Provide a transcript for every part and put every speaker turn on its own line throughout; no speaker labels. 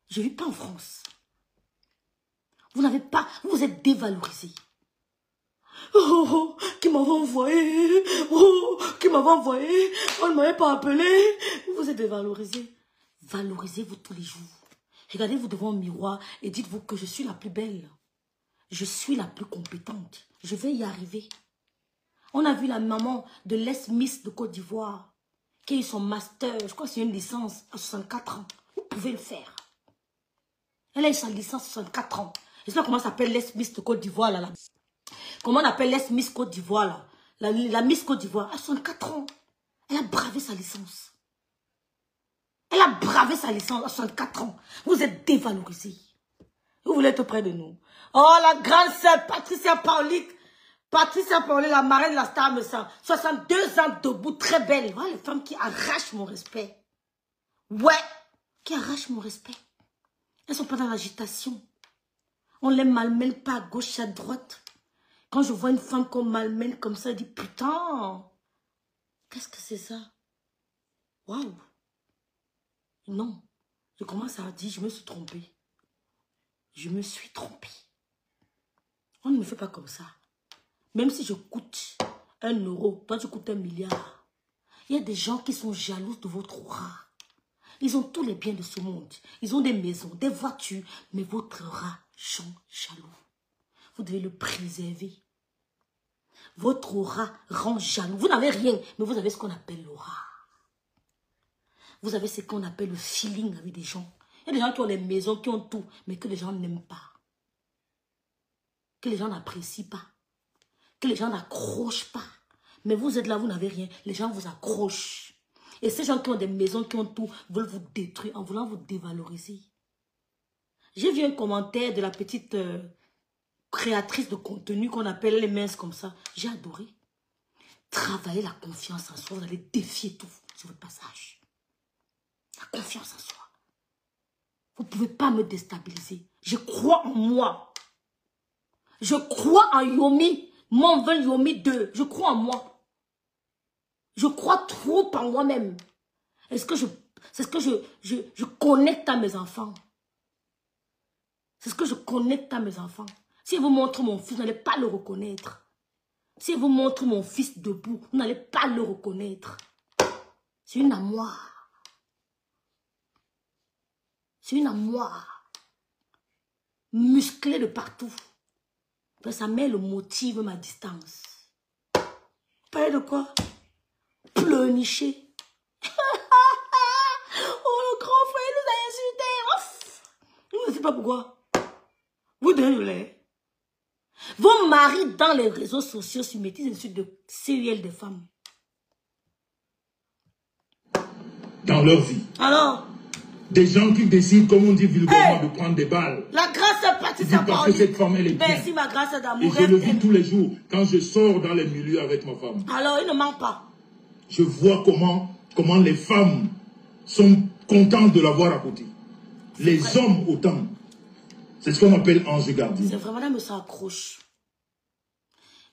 Je ne vis pas en France. Vous n'avez pas, vous êtes dévalorisé. Oh, qui m'avait envoyé. Oh, qui m'avait envoyé. On ne m'avait pas appelé. Vous êtes dévalorisé. Valorisez-vous tous les jours. Regardez-vous devant le miroir et dites-vous que je suis la plus belle. Je suis la plus compétente. Je vais y arriver. On a vu la maman de l'ex-Miss de Côte d'Ivoire qui a eu son master, je crois que c'est une licence à 64 ans. Vous pouvez le faire. Elle a eu sa licence à 64 ans. Je sais pas comment s'appelle l'ex-Miss de Côte d'Ivoire là. Comment on appelle l'ex-Miss Côte d'Ivoire là. La Miss Côte d'Ivoire à 64 ans. Elle a bravé sa licence. Elle a bravé sa licence à 64 ans. Vous êtes dévalorisés. Vous voulez être près de nous. Oh, la grande sœur Patricia Paulique. Patricia Paulique, la marraine de la star me sent. 62 ans debout, très belle. Voilà les femmes qui arrachent mon respect. Ouais, qui arrachent mon respect. Elles sont pas dans l'agitation. On les malmène pas à gauche, à droite. Quand je vois une femme qu'on malmène comme ça, je dis putain, qu'est-ce que c'est ça? Waouh. Non, je commence à dire, je me suis trompée. Je me suis trompée. On ne me fait pas comme ça. Même si je coûte 1 euro, toi tu coûtes 1 milliard. Il y a des gens qui sont jaloux de votre aura. Ils ont tous les biens de ce monde. Ils ont des maisons, des voitures. Mais votre aura sont jaloux. Vous devez le préserver. Votre aura rend jaloux. Vous n'avez rien, mais vous avez ce qu'on appelle l'aura. Vous avez ce qu'on appelle le feeling avec des gens. Il y a des gens qui ont des maisons, qui ont tout, mais que les gens n'aiment pas. Que les gens n'apprécient pas. Que les gens n'accrochent pas. Mais vous êtes là, vous n'avez rien. Les gens vous accrochent. Et ces gens qui ont des maisons, qui ont tout, veulent vous détruire en voulant vous dévaloriser. J'ai vu un commentaire de la petite créatrice de contenu qu'on appelle les minces comme ça. J'ai adoré. Travaillez la confiance en soi. Vous allez défier tout sur votre passage. La confiance en soi. Vous ne pouvez pas me déstabiliser. Je crois en moi. Je crois en Yomi. Mon veut Yomi 2. Je crois en moi. Je crois trop en moi-même. C'est ce que je connecte à mes enfants. C'est ce que je connecte à mes enfants. Si vous montrez mon fils, vous n'allez pas le reconnaître. Si vous montrez mon fils debout, vous n'allez pas le reconnaître. C'est une armoire. C'est une armoire. Musclée de partout. Ça met le motive ma distance. Parlez de quoi? Pleurnicher. Oh, le grand frère nous a insultés. Je ne sais pas pourquoi. Vous donnez le lait. Vos maris dans les réseaux sociaux se mettent des insultes de sérielles des femmes.
Dans leur vie.
Alors?
Des gens qui décident, comme on dit vulgairement, de prendre des balles.
La grâce à Patricia
Parce que cette femme, elle est bien.
Merci ma grâce d'amour.
Et je le vis tous les jours quand je sors dans les milieux avec ma femme.
Alors, il ne ment pas.
Je vois comment les femmes sont contentes de l'avoir à côté. Les hommes autant. C'est ce qu'on appelle ange gardien.
C'est vrai, madame, ça accroche.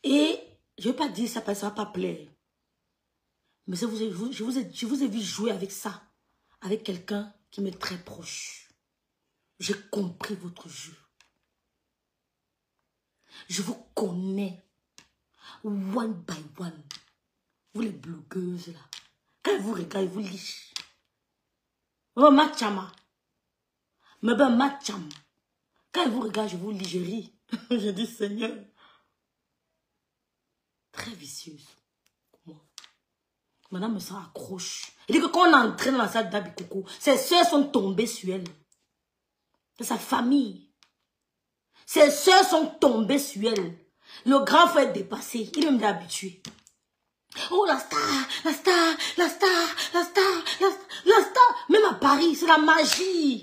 Et je ne vais pas dire ça parce que ça ne va pas plaire. Mais je vous ai vu jouer avec ça. Avec quelqu'un qui m'est très proche. J'ai compris votre jeu. Je vous connais. One by one. Vous les blogueuses là. Quand vous regardez, vous lisez. Oh, ma chama. Mais ben, ma chama. Quand vous regardez, je vous lis, je ris. Je dis, Seigneur. Très vicieuse. Moi. Madame me sent accroche. Il dit que quand on est entré dans la salle d'Abikoko, ses soeurs sont tombées sur elle. C'est sa famille. Ses soeurs sont tombées sur elle. Le grand frère est dépassé. Il est même habitué. Oh, la star, la star, la star, la star, la star. Même à Paris, c'est la magie.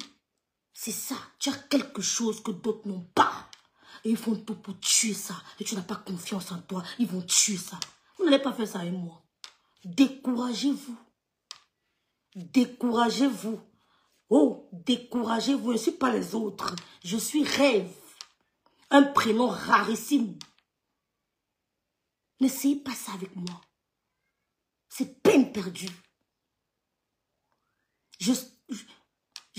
C'est ça. Tu as quelque chose que d'autres n'ont pas. Et ils font tout pour tuer ça. Et tu n'as pas confiance en toi. Ils vont tuer ça. Vous n'allez pas faire ça avec moi. Découragez-vous. Découragez-vous. Oh, découragez-vous. Je ne suis pas les autres. Je suis Rêve. Un prénom rarissime. N'essayez pas ça avec moi. C'est peine perdue. Je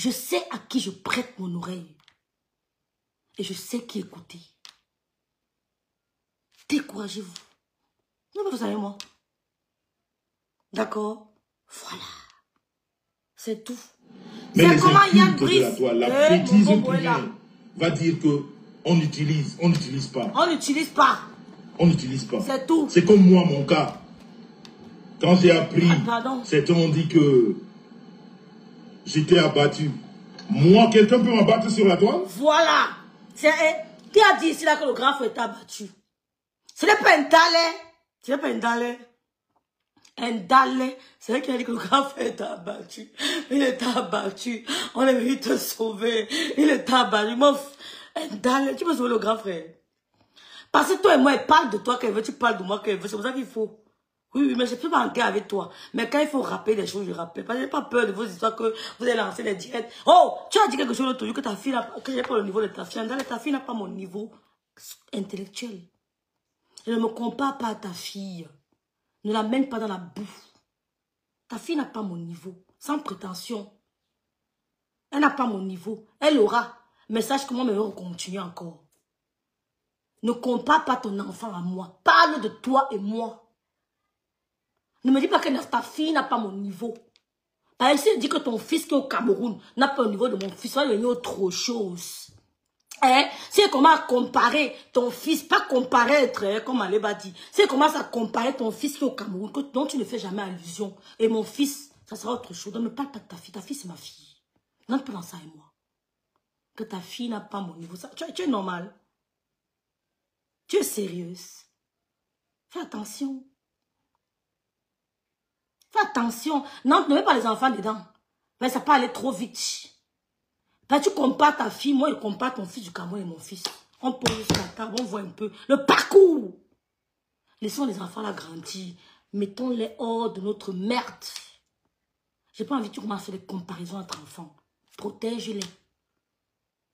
Je sais à qui je prête mon oreille. Et je sais qui écouter. Découragez-vous. Non, mais vous savez moi. D'accord? Voilà. C'est tout.
Mais
c'est comment Yann Brice.
La bêtise qui vient va dire que on n'utilise pas.
On n'utilise pas.
On n'utilise pas.
C'est tout.
C'est comme moi, mon cas. Quand j'ai appris, certains ont dit que j'étais abattu. Moi, quelqu'un peut m'abattre sur la toile?
Voilà. Qui a dit ici là que le grand frère est abattu? Ce n'est pas un dalet. Ce n'est pas un dalet. Un dalet. C'est vrai qu'il a dit que le grand frère est abattu. Il est abattu. On est venu te sauver. Il est abattu. Un dalet. Tu peux sauver le grand frère. Parce que toi et moi, elle parle de toi qu'elle veut. Tu parles de moi qu'elle veut. C'est pour ça qu'il faut. Oui, mais je ne peux pas entrer avec toi. Mais quand il faut rappeler des choses, je rappelle. Parce que je n'ai pas peur de vos histoires que vous allez lancer des directs. Oh, tu as dit quelque chose l'autre jour que ta fille n'a pas, que j'ai pas le niveau de ta fille. Ta fille n'a pas mon niveau intellectuel. Je ne me compare pas à ta fille. Ne la mène pas dans la boue. Ta fille n'a pas mon niveau. Sans prétention. Elle n'a pas mon niveau. Elle aura. Mais sache que moi, je vais continuer encore. Ne compare pas ton enfant à moi. Parle de toi et moi. Ne me dis pas que ta fille n'a pas mon niveau. Par exemple, si je dis que ton fils qui est au Cameroun n'a pas le niveau de mon fils, ça va devenir autre chose. Hein? Si elle commence à comparer ton fils, pas comparer, comme Aléba dit, si elle commence à comparer ton fils qui est au Cameroun, dont tu ne fais jamais allusion, et mon fils, ça sera autre chose. Donc ne parle pas de ta fille c'est ma fille. Non, pas dans ça et moi. Que ta fille n'a pas mon niveau. Ça, tu es normal. Tu es sérieuse. Fais attention. Fais attention. Non, ne mets pas les enfants dedans. Mais ça peut aller trop vite. Ben, tu compares ta fille, moi je compare ton fils du Cameroun et mon fils. On pose sur la table, on voit un peu le parcours. Laissons les enfants là grandir. Mettons-les hors de notre merde. J'ai pas envie que tu commences à faire des comparaisons entre enfants. Protège-les.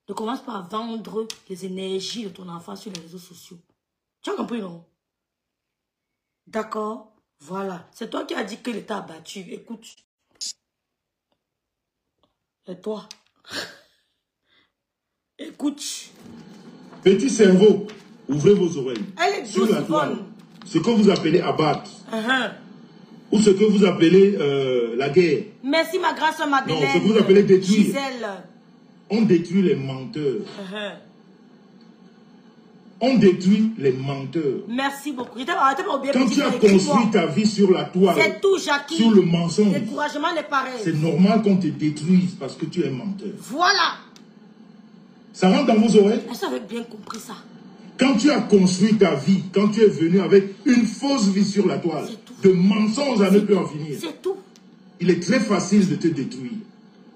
Ne commence pas à vendre les énergies de ton enfant sur les réseaux sociaux. Tu as compris, non? D'accord? Voilà. C'est toi qui as dit que l'État a battu. Écoute. Et toi? Écoute.
Petit cerveau, ouvrez vos oreilles.
Elle est
sur la toile. Ce que vous appelez abattre. Ou ce que vous appelez la guerre.
Merci ma grande soeur Madeleine.
Non, ce que vous appelez détruire.
Gisèle.
On détruit les menteurs. On détruit les menteurs.
Merci beaucoup.
Quand tu as construit ta vie sur la toile,
c'est tout, Jackie.
Sur le mensonge,
le découragement n'est pareil.
C'est normal qu'on te détruise parce que tu es menteur.
Voilà.
Ça rentre dans vos oreilles?
Est-ce que vous avez bien compris ça?
Quand tu as construit ta vie, quand tu es venu avec une fausse vie sur la toile, de mensonges à ne plus en finir,
c'est tout.
Il est très facile de te détruire.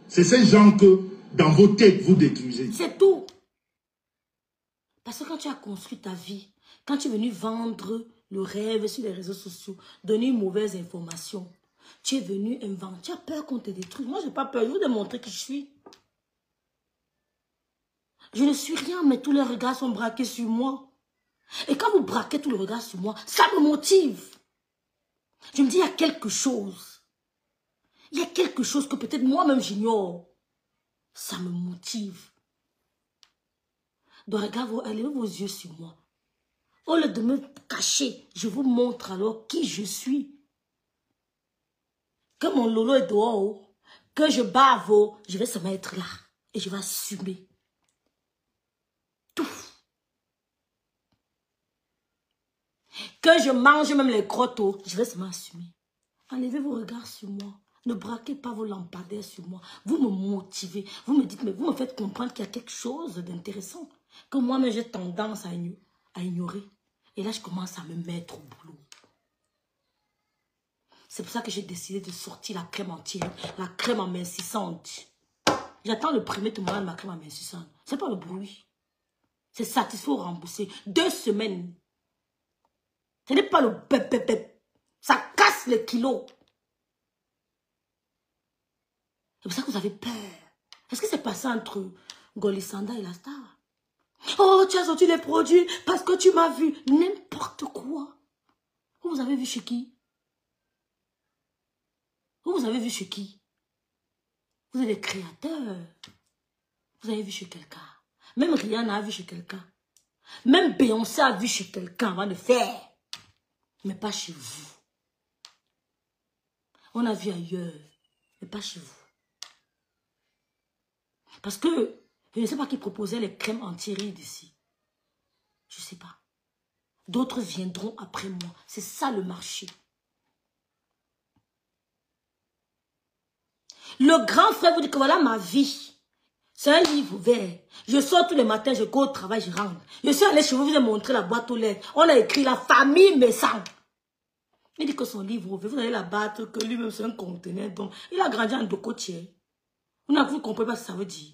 C'est ces gens que dans vos têtes vous détruisez.
C'est tout. Parce que quand tu as construit ta vie, quand tu es venu vendre le rêve sur les réseaux sociaux, donner une mauvaise information, tu es venu inventer, tu as peur qu'on te détruise. Moi, je n'ai pas peur, je vais vous démontrer qui je suis. Je ne suis rien, mais tous les regards sont braqués sur moi. Et quand vous braquez tous les regards sur moi, ça me motive. Je me dis, il y a quelque chose. Il y a quelque chose que peut-être moi-même j'ignore. Ça me motive. Donc, regardez vos yeux sur moi. Au lieu de me cacher, je vous montre alors qui je suis. Que mon lolo est dehors, que je bave, je vais se mettre là. Et je vais assumer. Tout. Que je mange même les crottes, je vais se m'assumer. Enlevez vos regards sur moi. Ne braquez pas vos lampadaires sur moi. Vous me motivez. Vous me dites, mais vous me faites comprendre qu'il y a quelque chose d'intéressant. Que moi-même, j'ai tendance à ignorer. Et là, je commence à me mettre au boulot. C'est pour ça que j'ai décidé de sortir la crème entière, la crème amincissante. J'attends le premier témoignage de ma crème amincissante. C'est pas le bruit. C'est satisfait ou remboursé. 2 semaines. Ce n'est pas le pep. Ça casse les kilos. C'est pour ça que vous avez peur. Est-ce que c'est passé entre Golisanda et la star? Oh, tu as sorti les produits parce que tu m'as vu. N'importe quoi. Vous avez vu chez qui? Vous avez vu chez qui? Vous êtes des créateurs. Vous avez vu chez quelqu'un. Même Rihanna a vu chez quelqu'un. Même Beyoncé a vu chez quelqu'un avant de faire. Mais pas chez vous. On a vu ailleurs. Mais pas chez vous. Parce que, je ne sais pas qui proposait les crèmes anti-rides ici. Je ne sais pas. D'autres viendront après moi. C'est ça le marché. Le grand frère vous dit que voilà ma vie. C'est un livre ouvert. Je sors tous les matins, je go au travail, je rentre. Je suis allé chez vous, je vous ai montré la boîte aux lettres. On a écrit la famille Messang. Il dit que son livre ouvert, vous allez la battre, que lui-même c'est un conteneur. Donc, il a grandi en Dokotier. Vous ne comprenez pas ce que ça veut dire.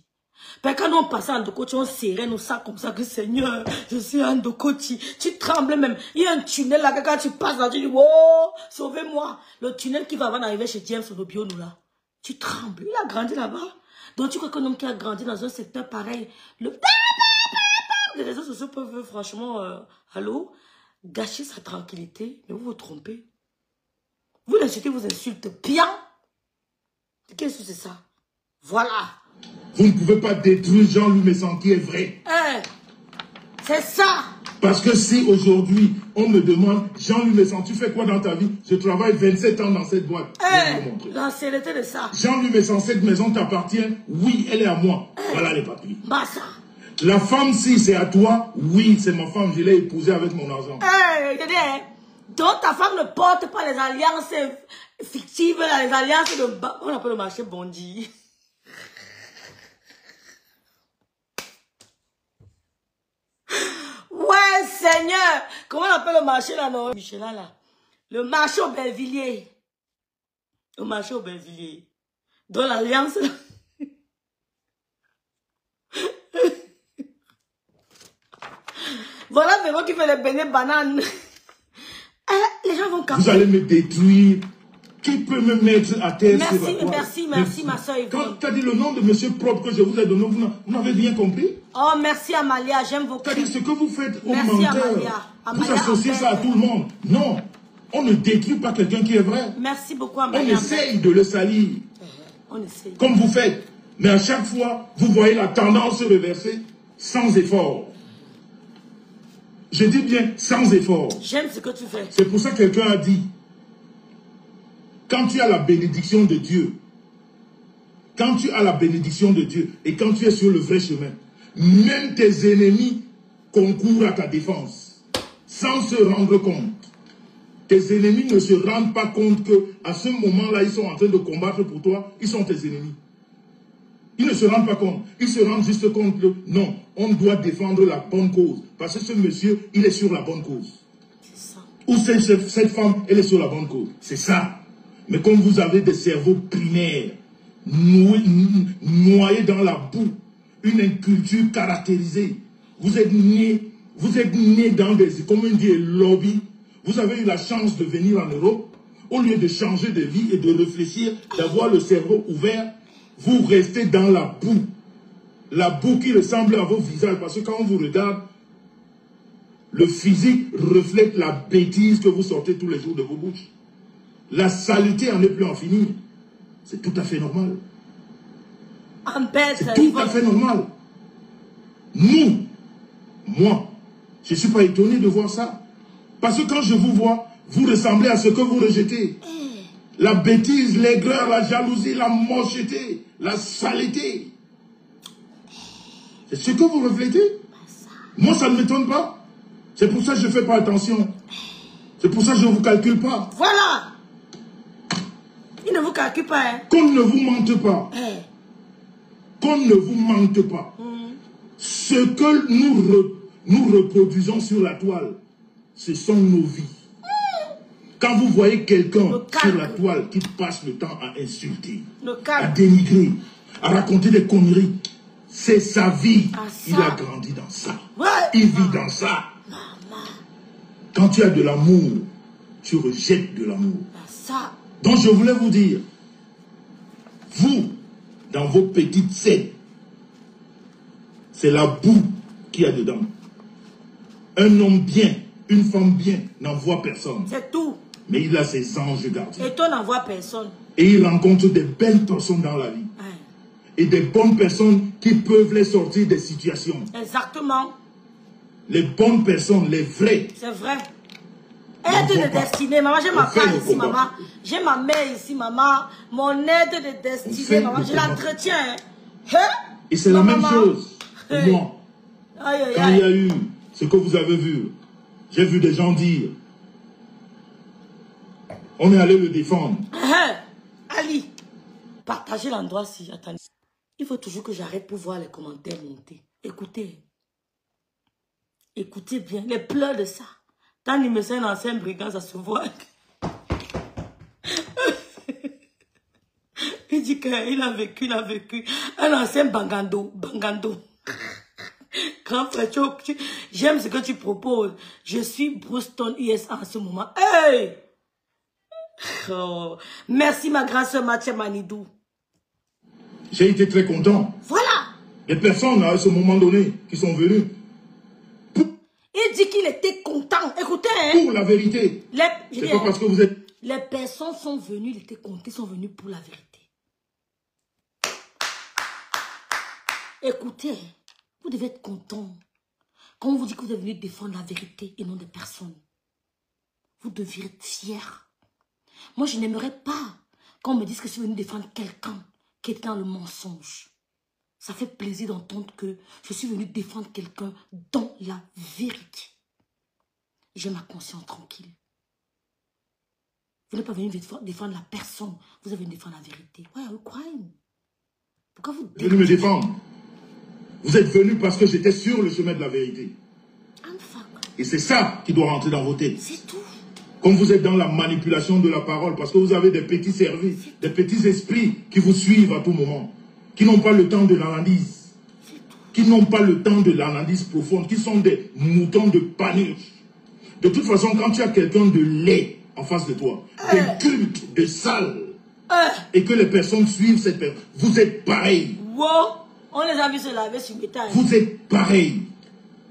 Parce que quand on passait en Dokotier, on serrait nos sacs comme ça, que Seigneur, je suis en Dokotier. Tu trembles même. Il y a un tunnel là, quand tu passes là, tu dis, oh, sauvez-moi. Le tunnel qui va avant d'arriver chez James sur le bio, nous là. Tu trembles. Il a grandi là-bas. Donc tu crois qu'un homme qui a grandi dans un secteur pareil, les réseaux sociaux peuvent franchement, allô, gâcher sa tranquillité, mais vous vous trompez. Vous l'insultez, vous insultez bien. Qu'est-ce que c'est ça? Voilà.
Vous ne pouvez pas détruire Jean-Louis Messang qui est vrai.
C'est ça.
Parce que si aujourd'hui, on me demande, Jean-Louis Messang, tu fais quoi dans ta vie? Je travaille 27 ans dans cette boîte.
L'ancienneté de ça.
Jean-Louis Messang, cette maison t'appartient? Oui, elle est à moi. Voilà les papiers.
Bassa.
La femme, si c'est à toi, oui, c'est ma femme, je l'ai épousée avec mon argent.
Donc ta femme ne porte pas les alliances fictives, les alliances de... On appelle le marché Bondi. Ouais, Seigneur. Comment on appelle le marché là, non? Michela là. Le marché au Belvilliers. Le marché au Belvilliers. Dans l'alliance. Voilà Véro qui fait les beignets bananes. Les gens vont capter.
Vous allez me détruire. Qui peut me mettre à terre?
Merci, ma soeur Yvonne.
Quand tu as dit le nom de monsieur propre que je vous ai donné, vous n'avez rien compris?
Oh, merci Amalia, j'aime vos cris.
C'est-à-dire ce que vous faites aux
merci
menteurs. Vous associez ça à tout le monde. Non, on ne détruit pas quelqu'un qui est vrai.
Merci beaucoup Amalia.
On essaye de le salir.
On essaye.
Comme vous faites. Mais à chaque fois, vous voyez la tendance se reverser sans effort. Je dis bien sans effort.
J'aime ce que tu fais.
C'est pour ça que quelqu'un a dit, quand tu as la bénédiction de Dieu, et quand tu es sur le vrai chemin, même tes ennemis concourent à ta défense, sans se rendre compte. Tes ennemis ne se rendent pas compte qu'à ce moment-là, ils sont en train de combattre pour toi, ils sont tes ennemis. Ils ne se rendent pas compte. Ils se rendent juste compte que non, on doit défendre la bonne cause. Parce que ce monsieur, il est sur la bonne cause. Ou cette femme, elle est sur la bonne cause. C'est ça. Mais comme vous avez des cerveaux primaires, noyés dans la boue, une inculture caractérisée, vous êtes nés dans des, comme on dit, lobbies. Vous avez eu la chance de venir en Europe. Au lieu de changer de vie et de réfléchir, d'avoir le cerveau ouvert, vous restez dans la boue. La boue qui ressemble à vos visages. Parce que quand on vous regarde, le physique reflète la bêtise que vous sortez tous les jours de vos bouches. La saleté en est plus en finir. C'est tout à fait normal. C'est tout à fait normal. Moi, je ne suis pas étonné de voir ça. Parce que quand je vous vois, vous ressemblez à ce que vous rejetez. La bêtise, l'aigreur, la jalousie, la mocheté, la saleté. C'est ce que vous reflétez. Moi, ça ne m'étonne pas. C'est pour ça que je ne fais pas attention. C'est pour ça que je ne vous calcule pas.
Voilà. Il ne vous calcule pas. Hein.
Qu'on ne vous mente pas. Qu'on ne vous mente pas. Ce que nous reproduisons sur la toile, ce sont nos vies. Quand vous voyez quelqu'un sur la toile qui passe le temps à insulter, à dénigrer, à raconter des conneries, c'est sa vie. Il a grandi dans ça. Il vit dans ça. Quand tu as de l'amour, tu rejettes de l'amour. Donc je voulais vous dire, vous, dans vos petites scènes, c'est la boue qu'il y a dedans. Un homme bien, une femme bien, n'envoie personne.
C'est tout.
Mais il a ses anges gardiens.
Et toi n'envoies personne.
Et il rencontre des belles personnes dans la vie. et des bonnes personnes qui peuvent les sortir des situations.
Exactement.
Les bonnes personnes, les vrais.
C'est vrai. Aide de destinée, maman, j'ai ma femme ici, maman. J'ai ma mère ici, maman. Mon aide de destinée, maman, je l'entretiens.
Et c'est la même chose pour moi. Quand il y a eu ce que vous avez vu, j'ai vu des gens dire, on est allé le défendre.
Ali, partagez l'endroit si attendez. Il faut toujours que j'arrête pour voir les commentaires monter. Écoutez. Écoutez bien, les pleurs de ça. Tant il me sent un ancien brigand, ça se voit. Il dit qu'il a vécu un ancien bangando. Grand frère, j'aime ce que tu proposes. Je suis Bruston ISA en ce moment. Hey! Oh. Merci ma grande soeur Mathia Manidou.
J'ai été très content.
Voilà.
Les personnes à ce moment donné qui sont venues.
Il dit qu'il était content. Écoutez, hein.
Pour la vérité. C'est pas parce que vous êtes...
Les personnes sont venues, il était content, ils sont venus pour la vérité. Écoutez, vous devez être content. Quand on vous dit que vous êtes venu défendre la vérité et non des personnes, vous devez être fier. Moi, je n'aimerais pas qu'on me dise que je suis venu défendre quelqu'un qui est dans le mensonge. Ça fait plaisir d'entendre que je suis venu défendre quelqu'un dans la vérité. J'ai ma conscience tranquille. Vous n'êtes pas venu défendre la personne, vous êtes venu défendre la vérité. Why are you crying? Pourquoi vous
venu me défendre? Vous êtes venu parce que j'étais sur le chemin de la vérité. Et c'est ça qui doit rentrer dans vos têtes.
C'est tout.
Comme vous êtes dans la manipulation de la parole, parce que vous avez des petits services, des petits esprits qui vous suivent à tout moment, qui n'ont pas le temps de l'analyse, qui n'ont pas le temps de l'analyse profonde, qui sont des moutons de panique. De toute façon, quand tu as quelqu'un de laid en face de toi, de culte, de sale, et que les personnes suivent cette personne, vous êtes pareil.
Wow, on les a vus se laver sur métal.
Vous êtes pareil.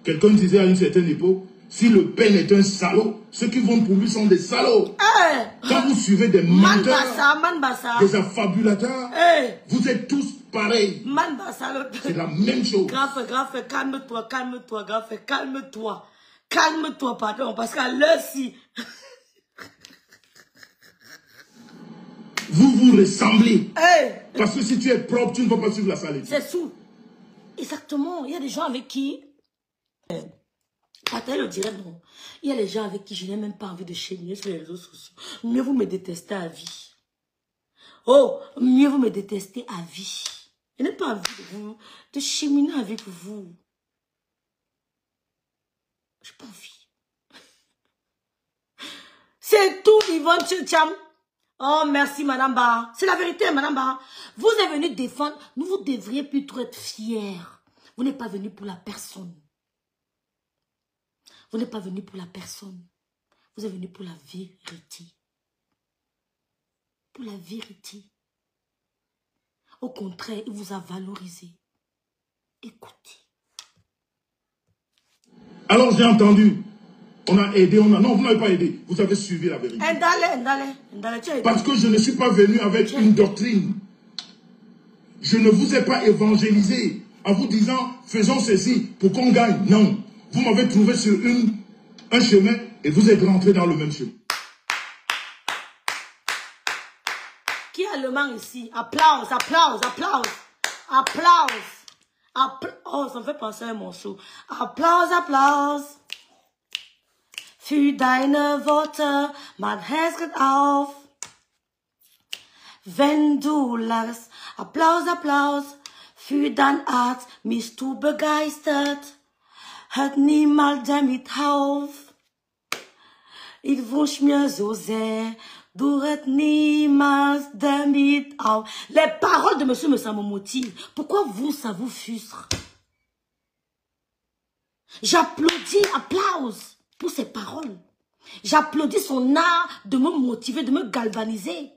Quelqu'un disait à une certaine époque, si le père est un salaud, ceux qui vont pour lui sont des salauds. Quand vous suivez des menteurs, des affabulateurs, vous êtes tous pareils. C'est la même chose.
Grand frère, calme-toi, grand frère, calme-toi. Calme-toi, pardon, parce qu'à l'heure-ci...
Vous vous ressemblez. Parce que si tu es propre, tu ne vas pas suivre la saleté.
C'est tout. Exactement. Il y a des gens avec qui... Patel le dirait non. Il y a des gens avec qui je n'ai même pas envie de cheminer sur les réseaux sociaux. Mieux vous me détestez à vie. Oh, mieux vous me détestez à vie. Je n'ai pas envie de cheminer avec vous. Je n'ai pas envie. C'est tout, Yvonne Tcham. Oh, merci, Madame Ba. C'est la vérité, Madame Ba. Vous êtes venu défendre. Vous devriez plutôt être fiers. Vous n'êtes pas venu pour la personne. Vous n'êtes pas venu pour la personne. Vous êtes venu pour la vérité. Pour la vérité. Au contraire, il vous a valorisé. Écoutez.
Alors j'ai entendu. On a aidé, on a... Non, vous n'avez pas aidé. Vous avez suivi la vérité. Parce que je ne suis pas venu avec une doctrine. Je ne vous ai pas évangélisé en vous disant, faisons ceci pour qu'on gagne. Non. Vous m'avez trouvé sur un chemin et vous êtes rentré dans le même chemin.
Qui est allemand ici? Applause, applause, applause. Applause. Oh, ça me fait penser à un morceau. Applaus, applaus. Für deine Worte, mein Herz geht auf. Wenn du lachst, Applaus, Applaus. Für dein Art, bist du begeistert. Hört niemals damit auf. Ich wünsch mir so sehr, du hört niemals damit auf. Les paroles de monsieur me motivent. Pourquoi vous, ça vous frustre? J'applaudis, applause pour ces paroles. J'applaudis son art de me motiver, de me galvaniser.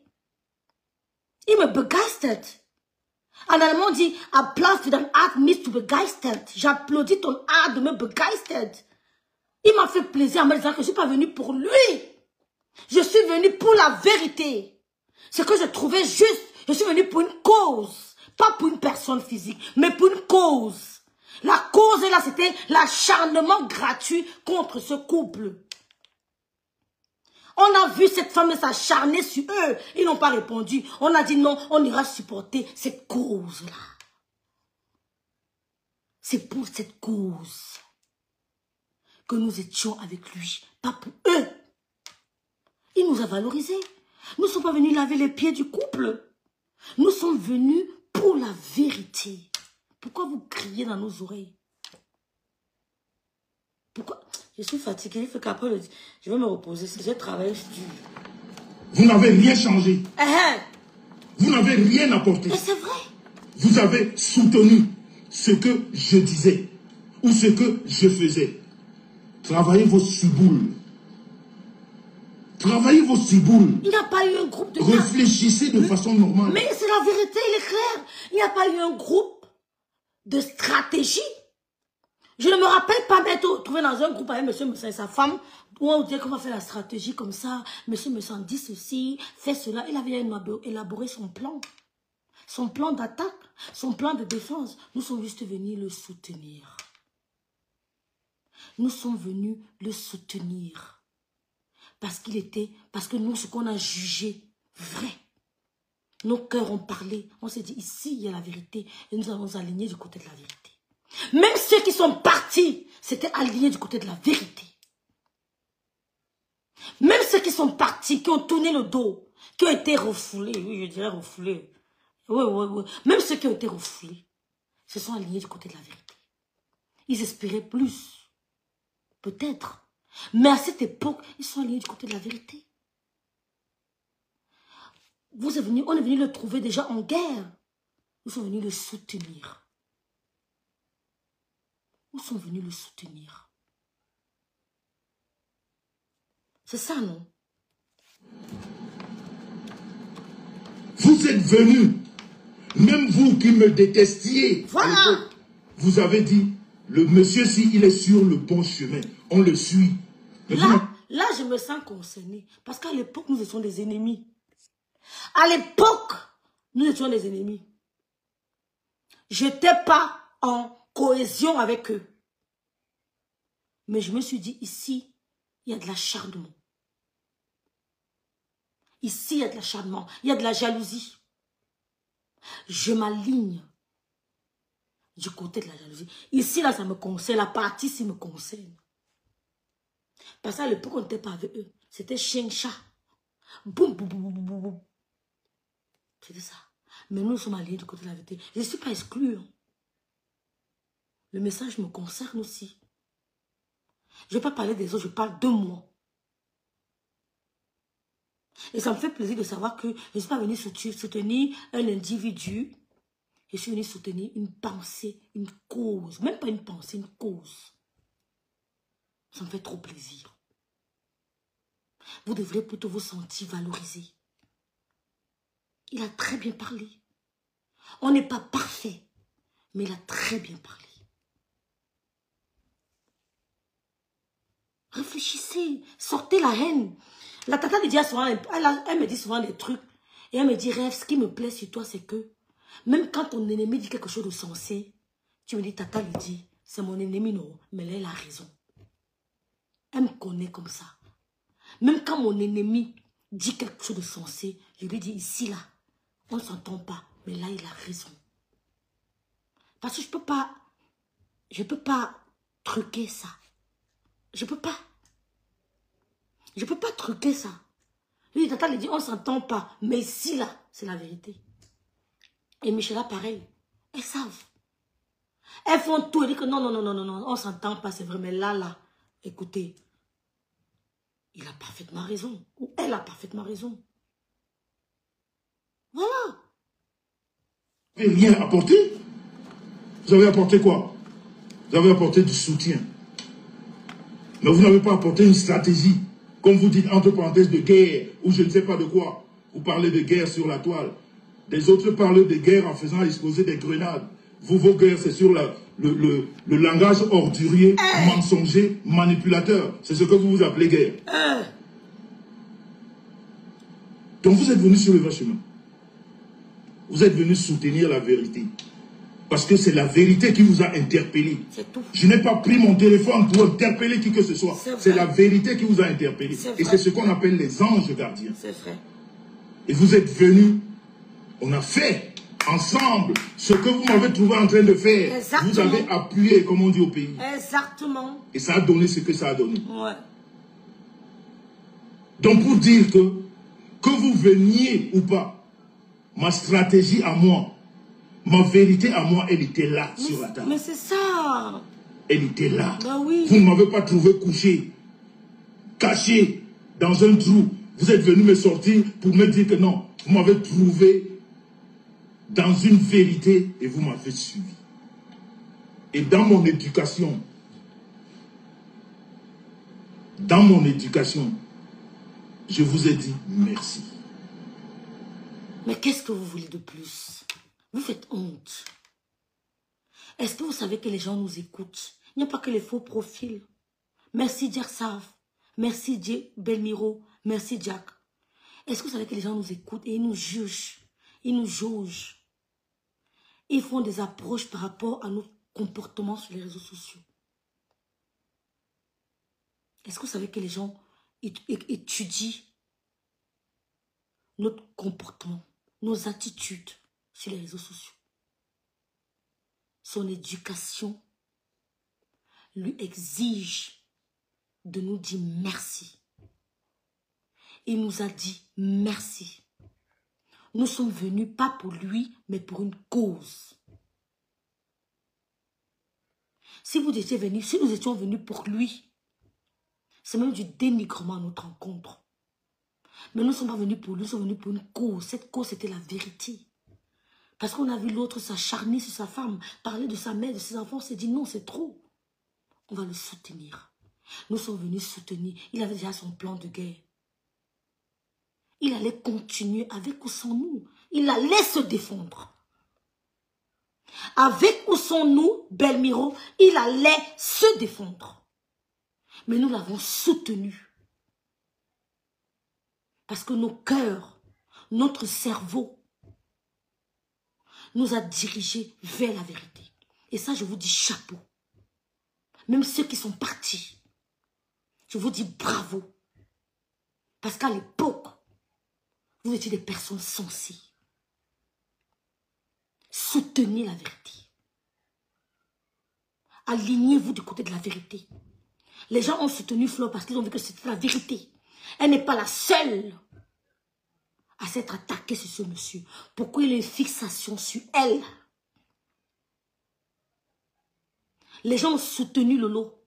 Il me begeistert. En allemand, on dit Applaus für dein Art, mich zu begeistert. J'applaudis ton art de me begeistert. Il m'a fait plaisir en me disant que je ne suis pas venu pour lui. Je suis venu pour la vérité. Ce que je trouvais juste. Je suis venu pour une cause. Pas pour une personne physique, mais pour une cause. La cause là, c'était l'acharnement gratuit contre ce couple. On a vu cette femme s'acharner sur eux. Ils n'ont pas répondu. On a dit non, on ira supporter cette cause-là. C'est pour cette cause que nous étions avec lui, pas pour eux. Il nous a valorisés. Nous ne sommes pas venus laver les pieds du couple. Nous sommes venus pour la vérité. Pourquoi vous criez dans nos oreilles? Pourquoi? Je suis fatiguée. Il fait qu'après, je vais me reposer. J'ai travaillé dur.
Vous n'avez rien changé. Vous n'avez rien apporté.
Mais c'est vrai.
Vous avez soutenu ce que je disais ou ce que je faisais. Travaillez vos ciboules. Travaillez vos ciboules.
Il n'y a pas eu un groupe de...
Réfléchissez de façon normale.
Mais c'est la vérité, il est clair. Il n'y a pas eu un groupe de stratégie. Je ne me rappelle pas m'être trouvé dans un groupe avec monsieur et sa femme, où on disait qu'on va faire la stratégie comme ça, monsieur dit ceci, fait cela. Il avait élaboré son plan d'attaque, son plan de défense. Nous sommes juste venus le soutenir. Nous sommes venus le soutenir. Parce que nous, ce qu'on a jugé vrai, nos cœurs ont parlé. On s'est dit, ici, il y a la vérité. Et nous allons aligner du côté de la vérité. Même ceux qui sont partis, c'était aligné du côté de la vérité. Même ceux qui sont partis, qui ont tourné le dos, qui ont été refoulés, oui, je dirais refoulés. Oui. Même ceux qui ont été refoulés, se sont alignés du côté de la vérité. Ils espéraient plus. Peut-être. Mais à cette époque, ils sont alignés du côté de la vérité. On est venu le trouver déjà en guerre. Nous sommes venus le soutenir. Nous sommes venus le soutenir. C'est ça, non?
Vous êtes venus, même vous qui me détestiez.
Voilà.
Vous avez dit, le monsieur-ci, il est sur le bon chemin. On le suit.
Là, je me sens concernée. Parce qu'à l'époque, nous étions des ennemis. À l'époque, nous étions des ennemis. Je n'étais pas en cohésion avec eux. Mais je me suis dit, ici, il y a de l'acharnement. Ici, il y a de l'acharnement. Il y a de la jalousie. Je m'aligne du côté de la jalousie. Ici, là, ça me concerne. La partie, ça me concerne. Parce qu'à l'époque, on n'était pas avec eux. C'était chien-chat. Boum, boum, boum, boum, boum, boum. C'était ça. Mais nous sommes alignés du côté de la vérité. Je ne suis pas exclue. Hein. Le message me concerne aussi. Je ne vais pas parler des autres, je parle de moi. Et ça me fait plaisir de savoir que je ne suis pas venue soutenir un individu. Je suis venue soutenir une pensée, une cause. Même pas une pensée, une cause. Ça me fait trop plaisir. Vous devrez plutôt vous sentir valorisé. Il a très bien parlé. On n'est pas parfait, mais il a très bien parlé. Réfléchissez, sortez la haine. La tata me dit souvent, elle me dit souvent des trucs. Et elle me dit, Rêve, ce qui me plaît sur toi, c'est que même quand ton ennemi dit quelque chose de sensé, tu me dis, tata lui dit, c'est mon ennemi, non, mais là, elle a raison. Elle me connaît comme ça. Même quand mon ennemi dit quelque chose de sensé, je lui dis, ici, là, on ne s'entend pas, mais là, il a raison. Parce que je peux pas truquer ça. Je peux pas. Je peux pas truquer ça. Lui, tata lui dit, on ne s'entend pas. Mais ici, là, c'est la vérité. Et Michela, pareil. Elles savent. Elles font tout. Elles disent que non, on ne s'entend pas, c'est vrai. Mais là, écoutez, il a parfaitement raison. Ou elle a parfaitement raison. Voilà.
Vous n'avez rien apporté. Vous avez apporté quoi? Vous avez apporté du soutien. Mais vous n'avez pas apporté une stratégie. Comme vous dites, entre parenthèses, de guerre, ou je ne sais pas de quoi. Vous parlez de guerre sur la toile. Les autres parlent de guerre en faisant exploser des grenades. Vous, vos guerres, c'est sur le langage ordurier, mensonger, manipulateur. C'est ce que vous appelez guerre. Donc vous êtes venu sur le vrai chemin. Vous êtes venu soutenir la vérité. Parce que c'est la vérité qui vous a interpellé.
C'est tout.
Je n'ai pas pris mon téléphone pour interpeller qui que ce soit. C'est la vérité qui vous a interpellé. Et c'est ce qu'on appelle les anges gardiens.
C'est vrai.
Et vous êtes venus, on a fait ensemble ce que vous m'avez trouvé en train de faire. Exactement. Vous avez appuyé, comme on dit au pays.
Exactement.
Et ça a donné ce que ça a donné.
Ouais.
Donc pour dire que vous veniez ou pas, ma stratégie à moi, ma vérité à moi, elle était là sur la table.
Mais c'est ça.
Elle était là.
Bah oui.
Vous ne m'avez pas trouvé couché, caché dans un trou. Vous êtes venu me sortir pour me dire que non. Vous m'avez trouvé dans une vérité et vous m'avez suivi. Et dans mon éducation, je vous ai dit merci.
Mais qu'est-ce que vous voulez de plus? Vous faites honte. Est-ce que vous savez que les gens nous écoutent? Il n'y a pas que les faux profils. Merci Djersav. Merci Belmiro. Merci Jack. Est-ce que vous savez que les gens nous écoutent et ils nous jugent? Ils nous jaugent. Ils font des approches par rapport à notre comportement sur les réseaux sociaux. Est-ce que vous savez que les gens étudient notre comportement, nos attitudes sur les réseaux sociaux? Son éducation lui exige de nous dire merci. Il nous a dit merci. Nous sommes venus pas pour lui, mais pour une cause. Si nous étions venus pour lui, c'est même du dénigrement à notre rencontre. Mais nous ne sommes pas venus pour lui, nous sommes venus pour une cause. Cette cause, c'était la vérité. Parce qu'on a vu l'autre s'acharner sur sa femme, parler de sa mère, de ses enfants, on s'est dit non, c'est trop. On va le soutenir. Nous sommes venus soutenir. Il avait déjà son plan de guerre. Il allait continuer avec ou sans nous. Il allait se défendre. Avec ou sans nous, Belmiro, il allait se défendre. Mais nous l'avons soutenu. Parce que nos cœurs, notre cerveau, nous a dirigés vers la vérité. Et ça, je vous dis chapeau. Même ceux qui sont partis, je vous dis bravo. Parce qu'à l'époque, vous étiez des personnes sensées. Soutenez la vérité. Alignez-vous du côté de la vérité. Les gens ont soutenu Flo parce qu'ils ont vu que c'était la vérité. Elle n'est pas la seule à s'être attaquée sur ce monsieur. Pourquoi il y a une fixation sur elle? Les gens ont soutenu Lolo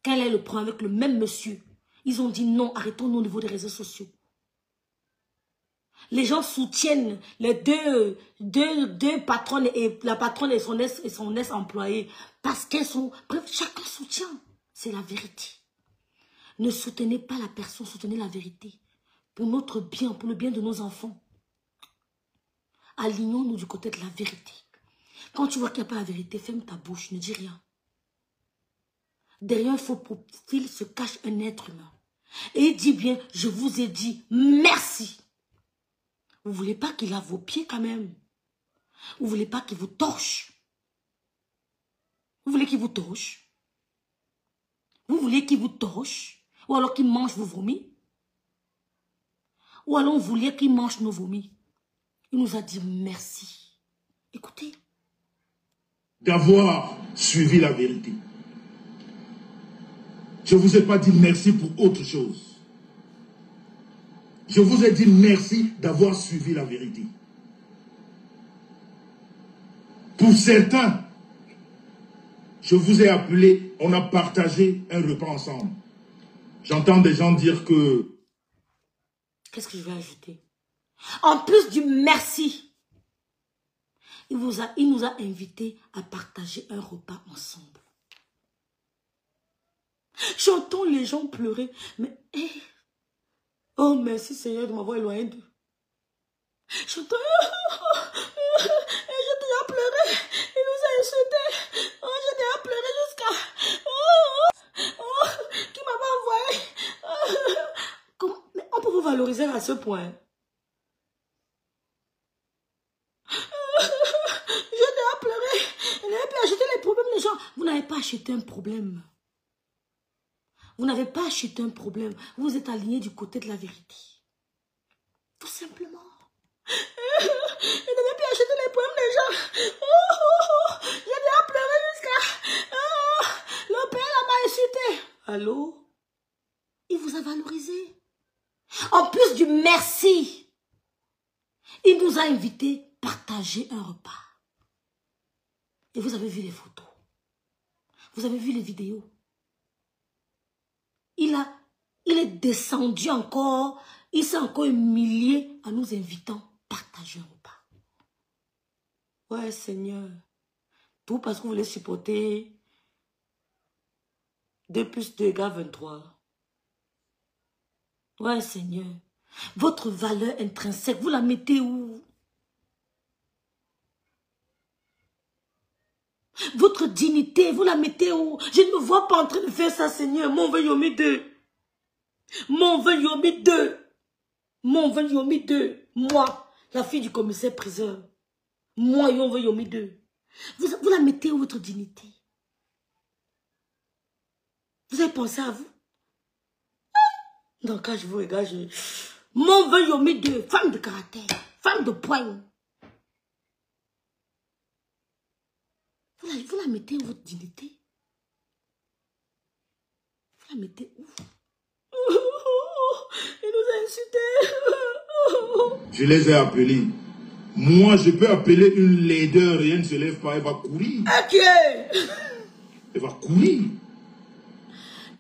quand elle le prend avec le même monsieur. Ils ont dit non, arrêtons-nous au niveau des réseaux sociaux. Les gens soutiennent les deux patronnes et la patronne et son ex-employé parce qu'elles sont... Bref, chacun soutient. C'est la vérité. Ne soutenez pas la personne, soutenez la vérité. Pour notre bien, pour le bien de nos enfants. Alignons-nous du côté de la vérité. Quand tu vois qu'il n'y a pas la vérité, ferme ta bouche, ne dis rien. Derrière un faux profil se cache un être humain. Et il dit bien, je vous ai dit merci. Vous ne voulez pas qu'il a vos pieds quand même. Vous ne voulez pas qu'il vous torche. Vous voulez qu'il vous torche. Vous voulez qu'il vous torche. Ou alors qu'il mange vos vomis. Ou alors vous vouliez qu'il mange nos vomis. Il nous a dit merci. Écoutez.
D'avoir suivi la vérité. Je ne vous ai pas dit merci pour autre chose. Je vous ai dit merci d'avoir suivi la vérité. Pour certains, je vous ai appelé, on a partagé un repas ensemble. J'entends des gens dire que...
Qu'est-ce que je vais ajouter? En plus du merci, il nous a invités à partager un repas ensemble. J'entends les gens pleurer, mais... oh, merci Seigneur de m'avoir éloigné d'eux. J'entends... j'ai déjà pleuré. Il nous a insultés. Oh, j'ai déjà pleuré jusqu'à... qui m'a pas envoyé. Mais on peut vous valoriser à ce point. n'avez pas acheté un problème. Vous n'avez pas acheté un problème. Vous êtes aligné du côté de la vérité. Tout simplement. Je n'avais plus acheté les problèmes des gens. J'ai déjà pleuré jusqu'à... le père m'a insulté. Allô? Il vous a valorisé. En plus du merci, il nous a invités à partager un repas. Et vous avez vu les photos. Vous avez vu les vidéos. Il est descendu encore. Il s'est encore humilié en nous invitant à partager un repas. Ouais, Seigneur. Tout parce que vous voulez supporter 2 plus 2 égale 23. Ouais, Seigneur. Votre valeur intrinsèque, vous la mettez où? Votre dignité, vous la mettez où? Je ne me vois pas en train de faire ça, Seigneur. Mon veut yomi 2. Mon veut yomi 2. Mon veut yomi 2. Moi, la fille du commissaire priseur. Moi, yon veut yomi 2. Vous la mettez où, votre dignité? Vous avez pensé à vous? Donc, quand je vous regarde, mon veut yomi 2. Femme de caractère. Femme de poigne. Vous la mettez où, votre dignité? Vous la mettez où? Il nous a insultés.
Je les ai appelés. Moi, je peux appeler une laideur et elle ne se lève pas, elle va courir.
Ok.
Elle va courir.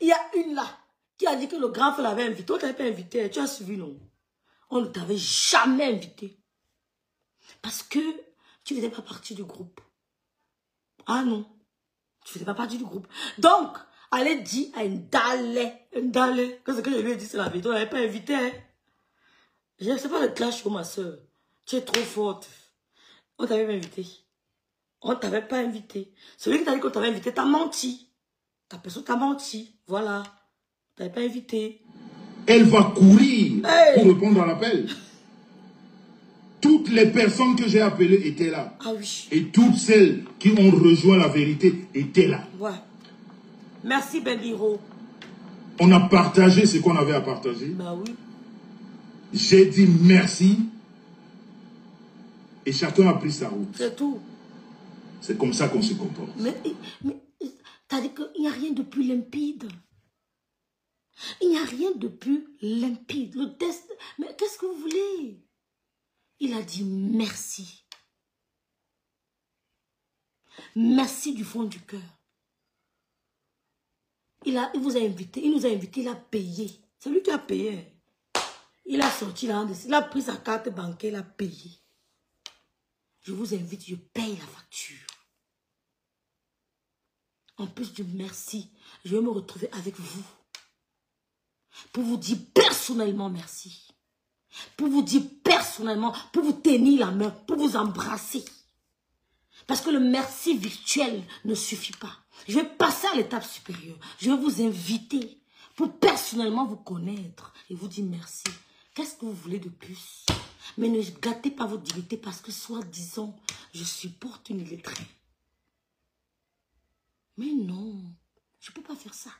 Il y a une là qui a dit que le grand frère l'avait invité. On ne t'avait pas invité. Tu as suivi, non? On ne t'avait jamais invité. Parce que tu ne faisais pas partie du groupe. Ah non. Tu ne faisais pas partie du groupe. Donc, allez dire à une dalle, que ce que je lui ai dit, c'est la vérité. On n'avait pas invité. Hein. Je ne sais pas le clash pour ma soeur. Tu es trop forte. On t'avait pas invité. On ne t'avait pas invité. Celui qui t'a dit qu'on t'avait invité, t'a menti. Ta personne t'a menti. Voilà. Tu n'avais pas invité.
Elle va courir pour répondre à l'appel. Toutes les personnes que j'ai appelées étaient là.
Ah oui.
Et toutes celles qui ont rejoint la vérité étaient là.
Ouais. Merci, Bendiro.
On a partagé ce qu'on avait à partager.
Bah oui.
J'ai dit merci. Et chacun a pris sa route.
C'est tout.
C'est comme ça qu'on se comporte.
Mais t'as dit qu'il n'y a rien de plus limpide. Il n'y a rien de plus limpide. Le test. Mais qu'est-ce que vous voulez? Il a dit merci. Merci du fond du cœur. Il vous a invité, il nous a invités, il a payé. C'est lui qui a payé. Il a sorti là, il a pris sa carte bancaire, il a payé. Je vous invite, je paye la facture. En plus du merci, je vais me retrouver avec vous. Pour vous dire personnellement merci. Pour vous dire personnellement, pour vous tenir la main, pour vous embrasser. Parce que le merci virtuel ne suffit pas. Je vais passer à l'étape supérieure. Je vais vous inviter pour personnellement vous connaître et vous dire merci. Qu'est-ce que vous voulez de plus? Mais ne gâtez pas votre dignité parce que soi-disant, je supporte une illettrée. Mais non, je ne peux pas faire ça.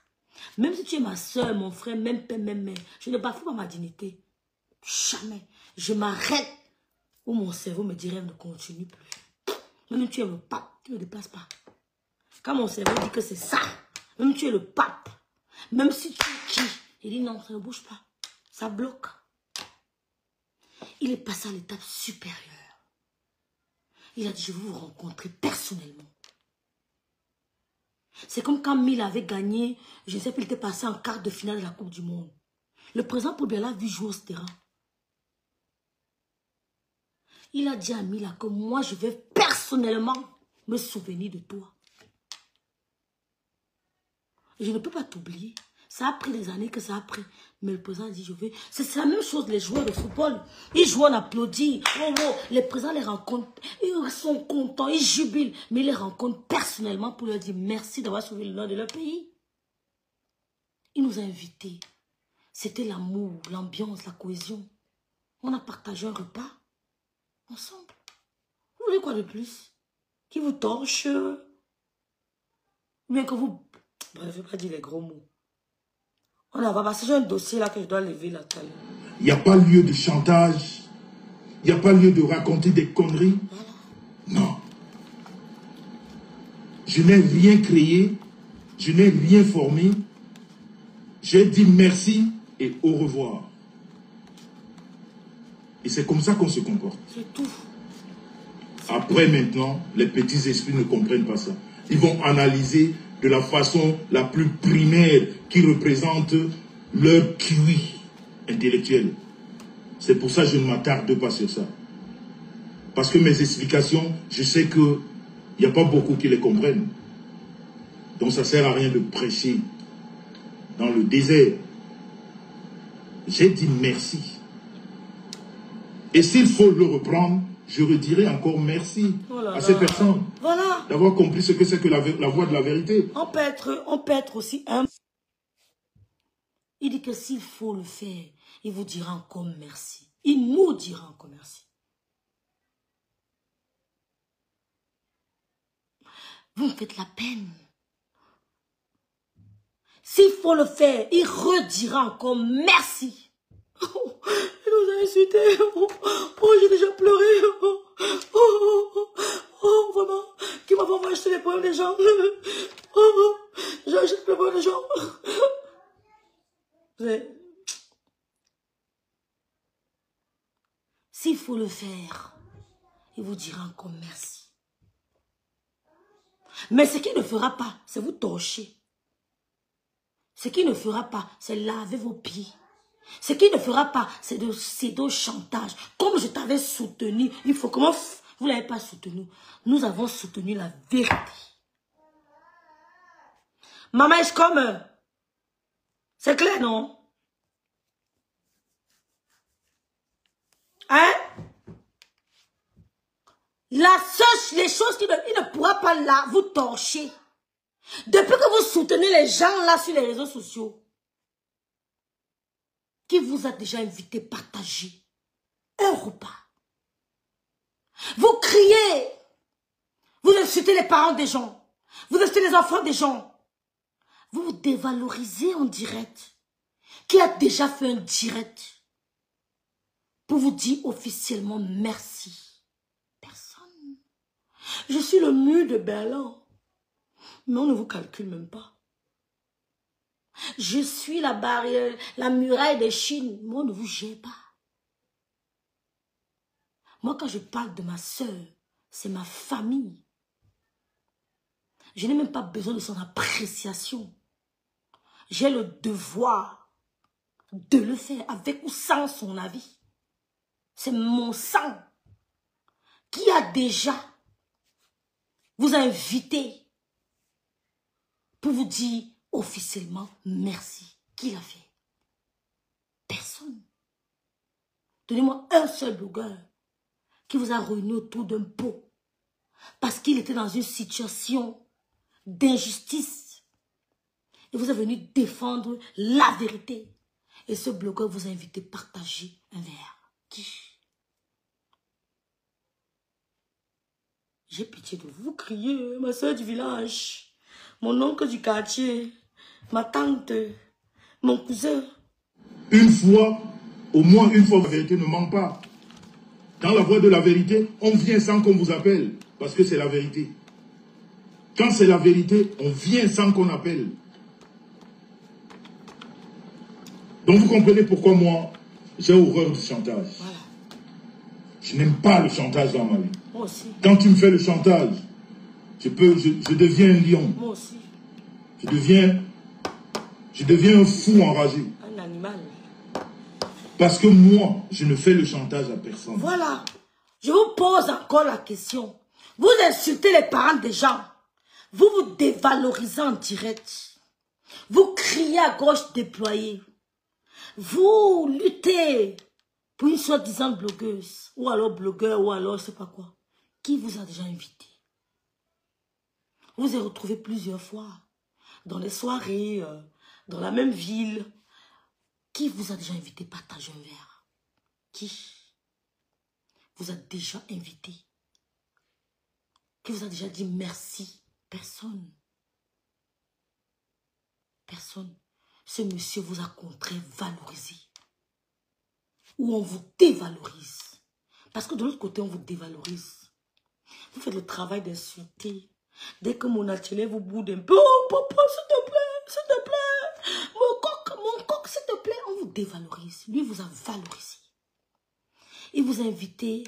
Même si tu es ma soeur, mon frère, même père, même mère, je ne bafoue pas ma dignité. Jamais. Je m'arrête où mon cerveau me dirait ne continue plus. Même tu es le pape, tu ne me déplaces pas. Quand mon cerveau dit que c'est ça, même tu es le pape, même si tu es qui, il dit non, ça ne bouge pas. Ça bloque. Il est passé à l'étape supérieure. Il a dit, je veux vous rencontrer personnellement. C'est comme quand Mille avait gagné, je ne sais plus, il était passé en quart de finale de la Coupe du Monde. Le président Poulbier l'a vu jouer au terrain. Il a dit à Mila que moi, je vais personnellement me souvenir de toi. Je ne peux pas t'oublier. Ça a pris des années que ça a pris. Mais le président a dit, je vais... C'est la même chose, les joueurs de football. Ils jouent, on applaudit. Oh, oh. Les présidents les rencontrent. Ils sont contents, ils jubilent. Mais ils les rencontrent personnellement pour leur dire merci d'avoir sauvé le nom de leur pays. Il nous a invités. C'était l'amour, l'ambiance, la cohésion. On a partagé un repas. Ensemble. Vous voulez quoi de plus? Qui vous torche? Bien que vous... Bref, je ne vais pas dire les gros mots. On en va passer sur un dossier là que je dois lever là tout à l'heure.
Il n'y a pas lieu de chantage. Il n'y a pas lieu de raconter des conneries. Voilà. Non. Je n'ai rien créé. Je n'ai rien formé. J'ai dit merci et au revoir. Et c'est comme ça qu'on se comporte.
C'est tout.
Après maintenant, les petits esprits ne comprennent pas ça. Ils vont analyser de la façon la plus primaire qui représente leur QI intellectuel. C'est pour ça que je ne m'attarde pas sur ça. Parce que mes explications, je sais qu'il n'y a pas beaucoup qui les comprennent. Donc ça ne sert à rien de prêcher dans le désert. J'ai dit merci. Et s'il faut le reprendre, je redirai encore merci à ces personnes.
Voilà.
D'avoir compris ce que c'est que la voie de la vérité.
On peut être aussi humble. Il dit que s'il faut le faire, il vous dira encore merci. Il nous dira encore merci. Vous me faites la peine. S'il faut le faire, il redira encore merci. Oh, il nous a insultés. Oh, j'ai déjà pleuré. Oh, vraiment. Qui m'a vraiment acheté les poèmes des gens. Oh, j'ai acheté les poèmes des gens. S'il faut le faire, il vous dira encore merci. Mais ce qu'il ne fera pas, c'est vous torcher. Ce qu'il ne fera pas, c'est laver vos pieds. Ce qu'il ne fera pas, c'est de céder au chantage. Comme je t'avais soutenu, il faut comment vous ne l'avez pas soutenu. Nous avons soutenu la vérité. Maman est comme... C'est clair, non? Hein? Les choses qu'il ne pourra pas là vous torcher. Depuis que vous soutenez les gens là sur les réseaux sociaux, qui vous a déjà invité à partager un repas. Vous criez, vous insultez les parents des gens, vous insultez les enfants des gens, vous vous dévalorisez en direct. Qui a déjà fait un direct pour vous dire officiellement merci? Personne. Je suis le mur de Berlin, mais on ne vous calcule même pas. Je suis la barrière, la muraille de Chine, mais on ne vous gère pas. Moi, quand je parle de ma soeur, c'est ma famille. Je n'ai même pas besoin de son appréciation. J'ai le devoir de le faire avec ou sans son avis. C'est mon sang qui a déjà vous invité pour vous dire officiellement merci. Qui l'a fait? Personne. Donnez-moi un seul blogueur qui vous a réuni autour d'un pot parce qu'il était dans une situation d'injustice et vous êtes venu défendre la vérité. Et ce blogueur vous a invité à partager un verre. Qui? J'ai pitié de vous. Vous criez, ma soeur du village, mon oncle du quartier, ma tante, mon cousin.
Une fois, au moins une fois, la vérité ne manque pas. Dans la voie de la vérité, on vient sans qu'on vous appelle, parce que c'est la vérité. Quand c'est la vérité, on vient sans qu'on appelle. Donc vous comprenez pourquoi moi, j'ai horreur du chantage. Voilà. Je n'aime pas le chantage dans ma vie.
Moi aussi.
Quand tu me fais le chantage, je deviens un lion.
Moi aussi.
Je deviens un fou enragé.
Un animal.
Parce que moi, je ne fais le chantage à personne.
Voilà. Je vous pose encore la question. Vous insultez les parents des gens. Vous vous dévalorisez en direct. Vous criez à gauche déployée. Vous luttez pour une soi-disant blogueuse. Ou alors blogueur, ou alors je ne sais pas quoi. Qui vous a déjà invité? Vous vous êtes retrouvés plusieurs fois. Dans les soirées, dans la même ville. Qui vous a déjà invité à partager un verre? Qui vous a déjà invité? Qui vous a déjà dit merci? Personne. personne, ce monsieur vous a contre-valorisé. Ou on vous dévalorise. Parce que de l'autre côté, on vous dévalorise. Vous faites le travail d'insulter. Dès que mon atelier vous boude un peu, oh papa, s'il te plaît, mon coq, s'il te plaît, on vous dévalorise. Lui vous a valorisé. Il vous a invité,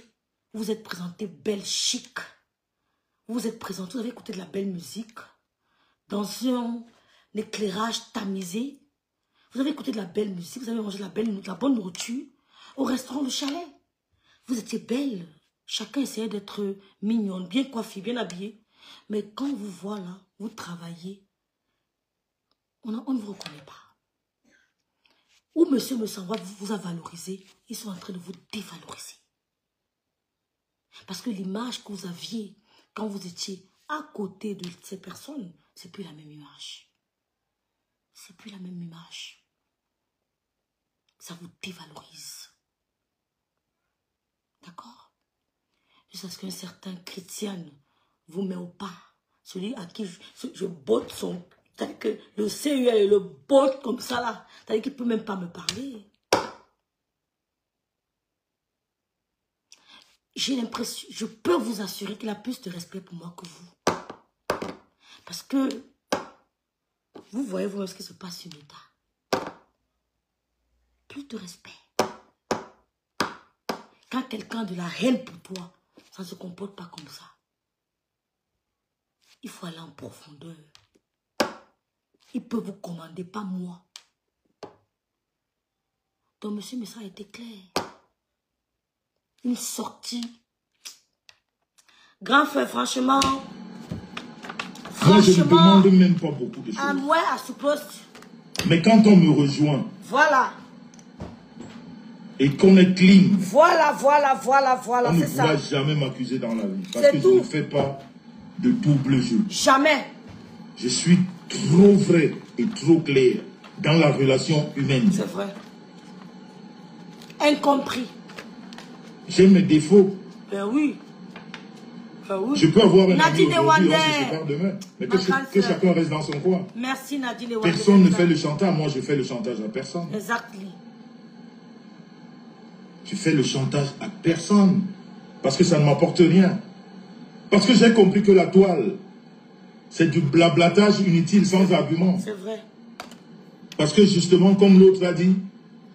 vous êtes présenté belle, chic. Vous êtes présenté, vous avez écouté de la belle musique, dans un éclairage tamisé. Vous avez écouté de la belle musique, vous avez mangé de la bonne nourriture au restaurant Le Chalet. Vous étiez belle. Chacun essayait d'être mignonne, bien coiffée, bien habillée. Mais quand on vous voit là, vous travaillez, on ne vous reconnaît pas. Ou monsieur me semble vous a valorisé, ils sont en train de vous dévaloriser. Parce que l'image que vous aviez quand vous étiez à côté de ces personnes, c'est plus la même image. C'est plus la même image. Ça vous dévalorise. D'accord? Jusqu'à ce qu'un certain chrétien vous met au pas. Celui à qui je botte son... C'est-à-dire que le CUL le botte comme ça là. C'est-à-dire qu'il ne peut même pas me parler. J'ai l'impression... Je peux vous assurer qu'il a plus de respect pour moi que vous. Parce que... Vous voyez vous-même ce qui se passe sur l'État. Plus de respect. Quand quelqu'un a de la haine pour toi, ça ne se comporte pas comme ça. Il faut aller en profondeur. Il peut vous commander, pas moi. Donc, monsieur Messa a été clair. Une sortie. Grand frère, franchement.
Moi, je ne demande même pas beaucoup de choses.
Ouais, à ce poste.
Mais quand on me rejoint.
Voilà.
Et qu'on est clean.
Voilà.
On ne pourra jamais m'accuser dans la vie. Parce que je ne fais pas de double jeu.
Jamais.
Je suis trop vrai et trop clair dans la relation humaine.
C'est vrai. Incompris.
J'ai mes défauts.
Ben oui.
Je peux avoir un ami
Nadine
aujourd'hui, on se sépare demain. Mais que chacun reste dans son coin.
Merci Nadine Wandé.
Personne ne fait le chantage. Moi, je fais le chantage à personne.
Exactement.
Je fais le chantage à personne. Parce que ça ne m'apporte rien. Parce que j'ai compris que la toile, c'est du blablatage inutile, sans argument.
C'est vrai.
Parce que justement, comme l'autre a dit,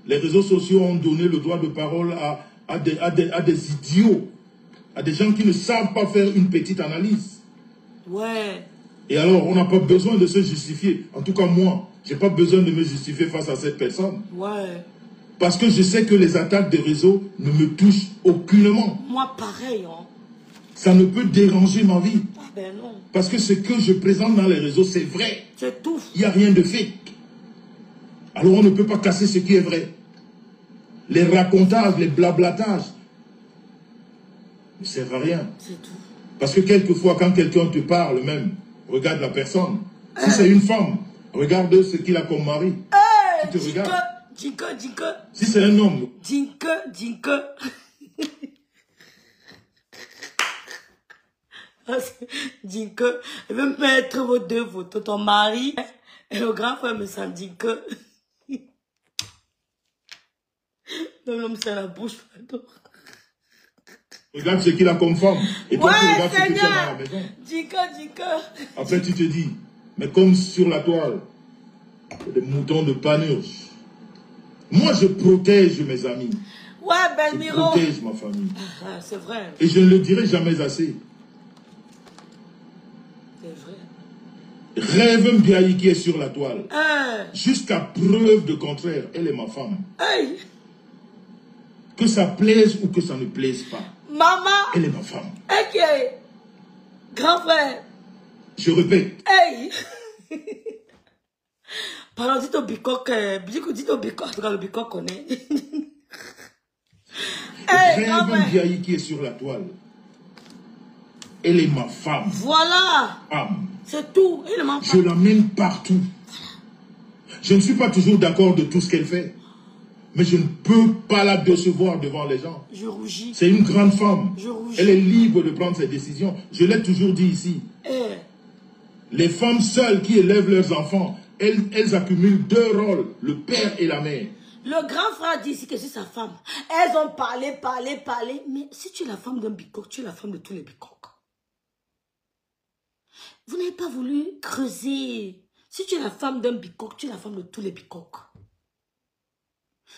les réseaux sociaux ont donné le droit de parole à des idiots. À des gens qui ne savent pas faire une petite analyse.
Ouais.
Et alors, on n'a pas besoin de se justifier. En tout cas, moi, je n'ai pas besoin de me justifier face à cette personne.
Ouais.
Parce que je sais que les attaques des réseaux ne me touchent aucunement.
Moi, pareil. Hein.
Ça ne peut déranger ma vie.
Ah ben non.
Parce que ce que je présente dans les réseaux, c'est vrai.
C'est tout.
Il n'y a rien de fake. Alors, on ne peut pas casser ce qui est vrai. Les racontages, les blablatages ne servent à rien.
C'est tout.
Parce que quelquefois, quand quelqu'un te parle même, regarde la personne. Si c'est une femme, regarde ce qu'il a comme mari. Tu te regardes.
Jinko.
Si c'est un homme.
Jinko. Jinko, je vais mettre vos deux photos, ton mari et le grand frère me sent Jinko. L'homme c'est la bouche.
Regarde ce qu'il a comme femme. Et toi, tu regardes ce que tu as dans la maison.
Jinko.
Après, tu te dis, mais comme sur la toile, des moutons de panurge. Moi, je protège mes amis.
Ouais, Belmiro.
Je protège ma famille.
Ah, c'est vrai.
Et je ne le dirai jamais assez.
C'est vrai.
Rêve Mbiaye qui est sur la toile. Jusqu'à preuve de contraire, elle est ma femme.
Hey.
Que ça plaise ou que ça ne plaise pas.
Maman.
Elle est ma femme.
Ok. Grand frère.
Je répète.
Hey. Pardon, dites au bicoque, dites au bicoque, en tout cas le bicoque connaît. Hey,
Rêve Mbiaye qui est sur la toile. Elle est ma femme.
Voilà. C'est tout. Elle est ma femme.
Je l'amène partout. Je ne suis pas toujours d'accord de tout ce qu'elle fait. Mais je ne peux pas la décevoir devant les gens.
Je rougis.
C'est une grande femme.
Je rougis.
Elle est libre de prendre ses décisions. Je l'ai toujours dit ici. Les femmes seules qui élèvent leurs enfants elles accumulent deux rôles, le père et la mère.
Le grand frère dit ici que c'est sa femme. Elles ont parlé. Mais si tu es la femme d'un bicoque, tu es la femme de tous les bicoques. Vous n'avez pas voulu creuser. Si tu es la femme d'un bicoque, tu es la femme de tous les bicoques.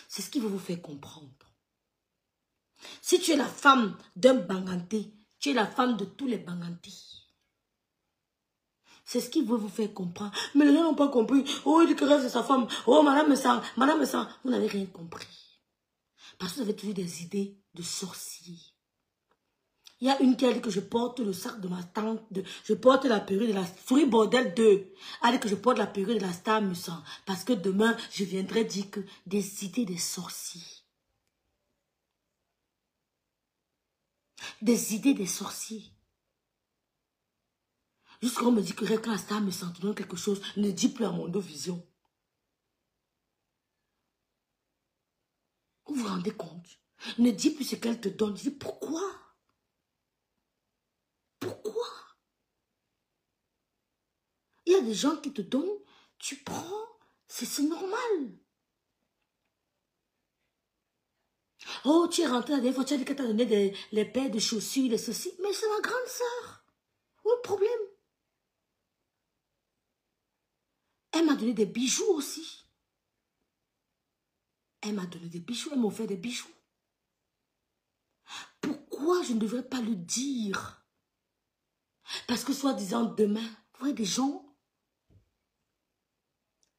C'est ce qui veut vous faire comprendre. Si tu es la femme d'un banganté, tu es la femme de tous les bangantés. C'est ce qui veut vous faire comprendre. Mais les gens n'ont pas compris. Oh, il dit que c'est sa femme. Oh, madame me sent. Vous n'avez rien compris. Parce que vous avez toujours des idées de sorcier. Il y a une qui a dit que je porte le sac de ma tante, je porte la perruque de la souris bordel 2. Elle a dit que je porte la perruque de la star Mussan. Parce que demain, je viendrai dire que des idées des sorciers. Des idées des sorciers. Jusqu'à on me dit que quand la star Mussan te donne quelque chose, ne dis plus à mon dos vision. Vous vous rendez compte? Ne dis plus ce qu'elle te donne. Dis pourquoi? Pourquoi? Il y a des gens qui te donnent, tu prends, c'est normal. Oh, tu es rentré la dernière fois, tu as dit qu'elle t'a donné les paires de chaussures, les ceci. Mais c'est ma grande sœur. Où est le problème? Elle m'a donné des bijoux aussi. Elle m'a donné des bijoux, elle m'a offert des bijoux. Pourquoi je ne devrais pas le dire? Parce que soi-disant demain, vous voyez des gens,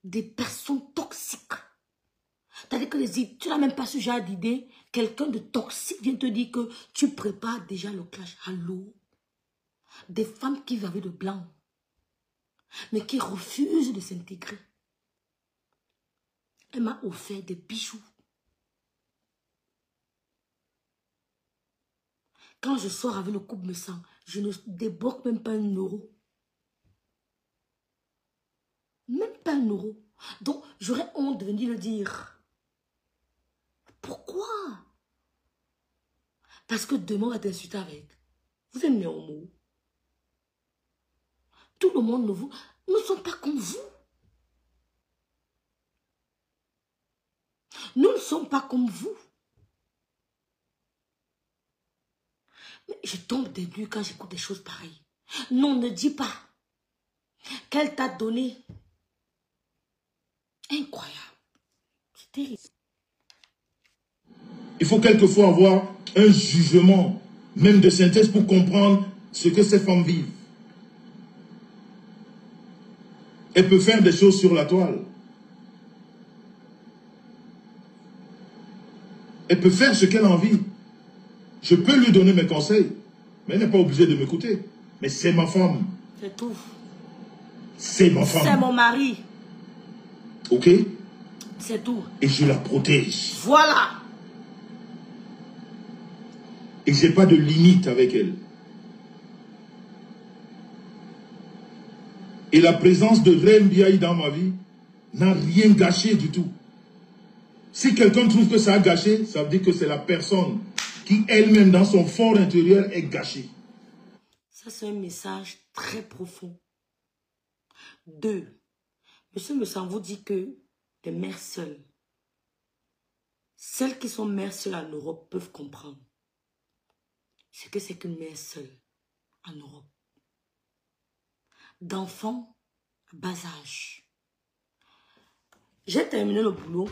des personnes toxiques. C'est-à-dire que tu n'as même pas ce genre d'idée. Quelqu'un de toxique vient te dire que tu prépares déjà le clash. Allô? Des femmes qui vivent avec le blanc, mais qui refusent de s'intégrer. Elle m'a offert des bijoux. Quand je sors avec le couple me sent, je ne débloque même pas 1 euro. Même pas 1 euro. Donc, j'aurais honte de venir le dire. Pourquoi? Parce que demain, on va t'insulter avec. Vous êtes homo. Tout le monde ne sont pas comme vous. Nous ne sommes pas comme vous. Mais je tombe des nues quand j'écoute des choses pareilles. Non, ne dis pas qu'elle t'a donné. Incroyable. C'est terrible.
Il faut quelquefois avoir un jugement, même de synthèse, pour comprendre ce que ces femmes vivent. Elle peut faire des choses sur la toile. Elle peut faire ce qu'elle a envie. Je peux lui donner mes conseils, mais elle n'est pas obligée de m'écouter. Mais c'est ma femme.
C'est tout.
C'est ma femme.
C'est mon mari.
Ok?
C'est tout.
Et je la protège.
Voilà.
Et je n'ai pas de limite avec elle. Et la présence de Reine Biaï dans ma vie n'a rien gâché du tout. Si quelqu'un trouve que ça a gâché, ça veut dire que c'est la personne qui elle-même dans son fort intérieur est gâchée.
Ça c'est un message très profond. 2. Monsieur Messan vous dit que les mères seules, celles qui sont mères seules en Europe peuvent comprendre ce que c'est qu'une mère seule en Europe. D'enfants à bas âge. J'ai terminé le boulot.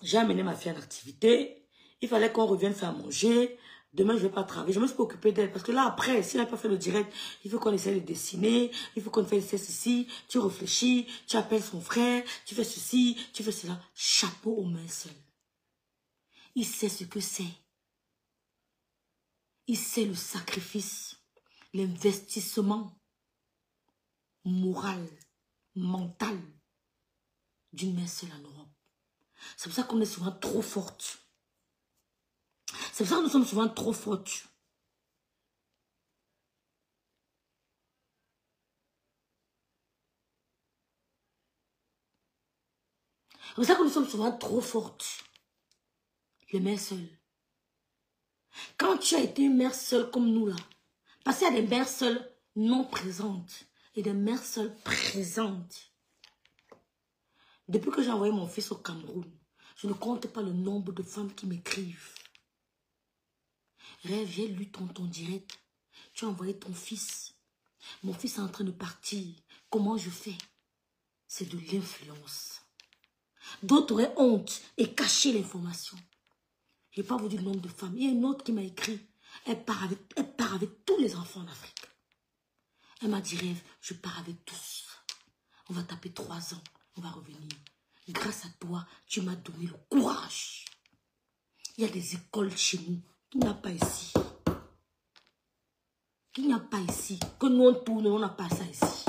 J'ai amené ma fille en activité. Il fallait qu'on revienne faire manger. Demain, je ne vais pas travailler. Je me suis occupée d'elle. Parce que là, après, si elle n'a pas fait le direct, il faut qu'on essaie de dessiner. Il faut qu'on fasse ceci. Tu réfléchis. Tu appelles son frère. Tu fais ceci. Tu fais cela. Chapeau aux mains seules. Il sait ce que c'est. Il sait le sacrifice. L'investissement moral, mental d'une main seule en Europe. C'est pour ça qu'on est souvent trop forte. C'est pour ça que nous sommes souvent trop fortes. C'est pour ça que nous sommes souvent trop fortes. Les mères seules. Quand tu as été une mère seule comme nous là, parce qu'il y a des mères seules non présentes et des mères seules présentes. Depuis que j'ai envoyé mon fils au Cameroun, je ne compte pas le nombre de femmes qui m'écrivent. Rêve, j'ai lu ton direct. Tu as envoyé ton fils. Mon fils est en train de partir. Comment je fais? C'est de l'influence. D'autres auraient honte et caché l'information. Je n'ai pas vous dire le nombre de femmes. Il y a une autre qui m'a écrit. Elle part avec tous les enfants d'Afrique. Elle m'a dit, Rêve, je pars avec tous. On va taper 3 ans. On va revenir. Grâce à toi, tu m'as donné le courage. Il y a des écoles chez nous qu'il n'y a pas ici. Qu'il n'y a pas ici. Que nous on tourne, on n'a pas ça ici.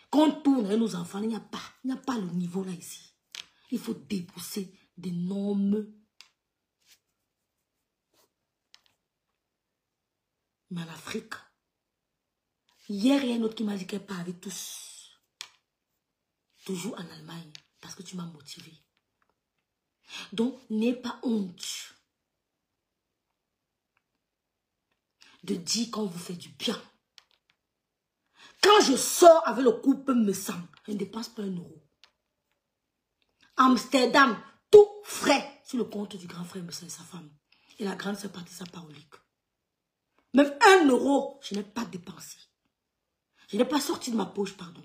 Quand on tourne avec nos enfants, il n'y a pas le niveau là ici. Il faut dépousser d'énormes. Mais en Afrique, hier, il y a une autre qui m'a dit qu'elle part avec tous. Toujours en Allemagne, parce que tu m'as motivé. Donc, n'aie pas honte de dire qu'on vous fait du bien. Quand je sors avec le couple me semble, je ne dépense pas 1 euro. Amsterdam, tout frais sur le compte du grand frère me et sa femme. Et la grande sœur Patricia Parolique. Même 1 euro, je n'ai pas dépensé. Je n'ai pas sorti de ma poche, pardon.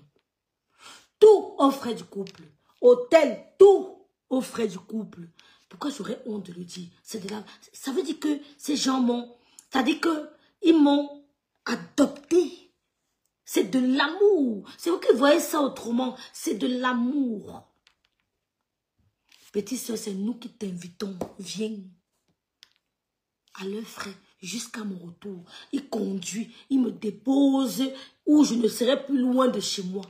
Tout aux frais du couple. Hôtel, tout aux frais du couple. Pourquoi j'aurais honte de le dire? Ça veut dire que ces gens m'ont... C'est-à-dire qu'ils m'ont adopté. C'est de l'amour. C'est vous qui voyez ça autrement. C'est de l'amour. Petite soeur, c'est nous qui t'invitons. Viens. À leurs frais. Jusqu'à mon retour. Il conduit. Il me dépose où je ne serai plus loin de chez moi.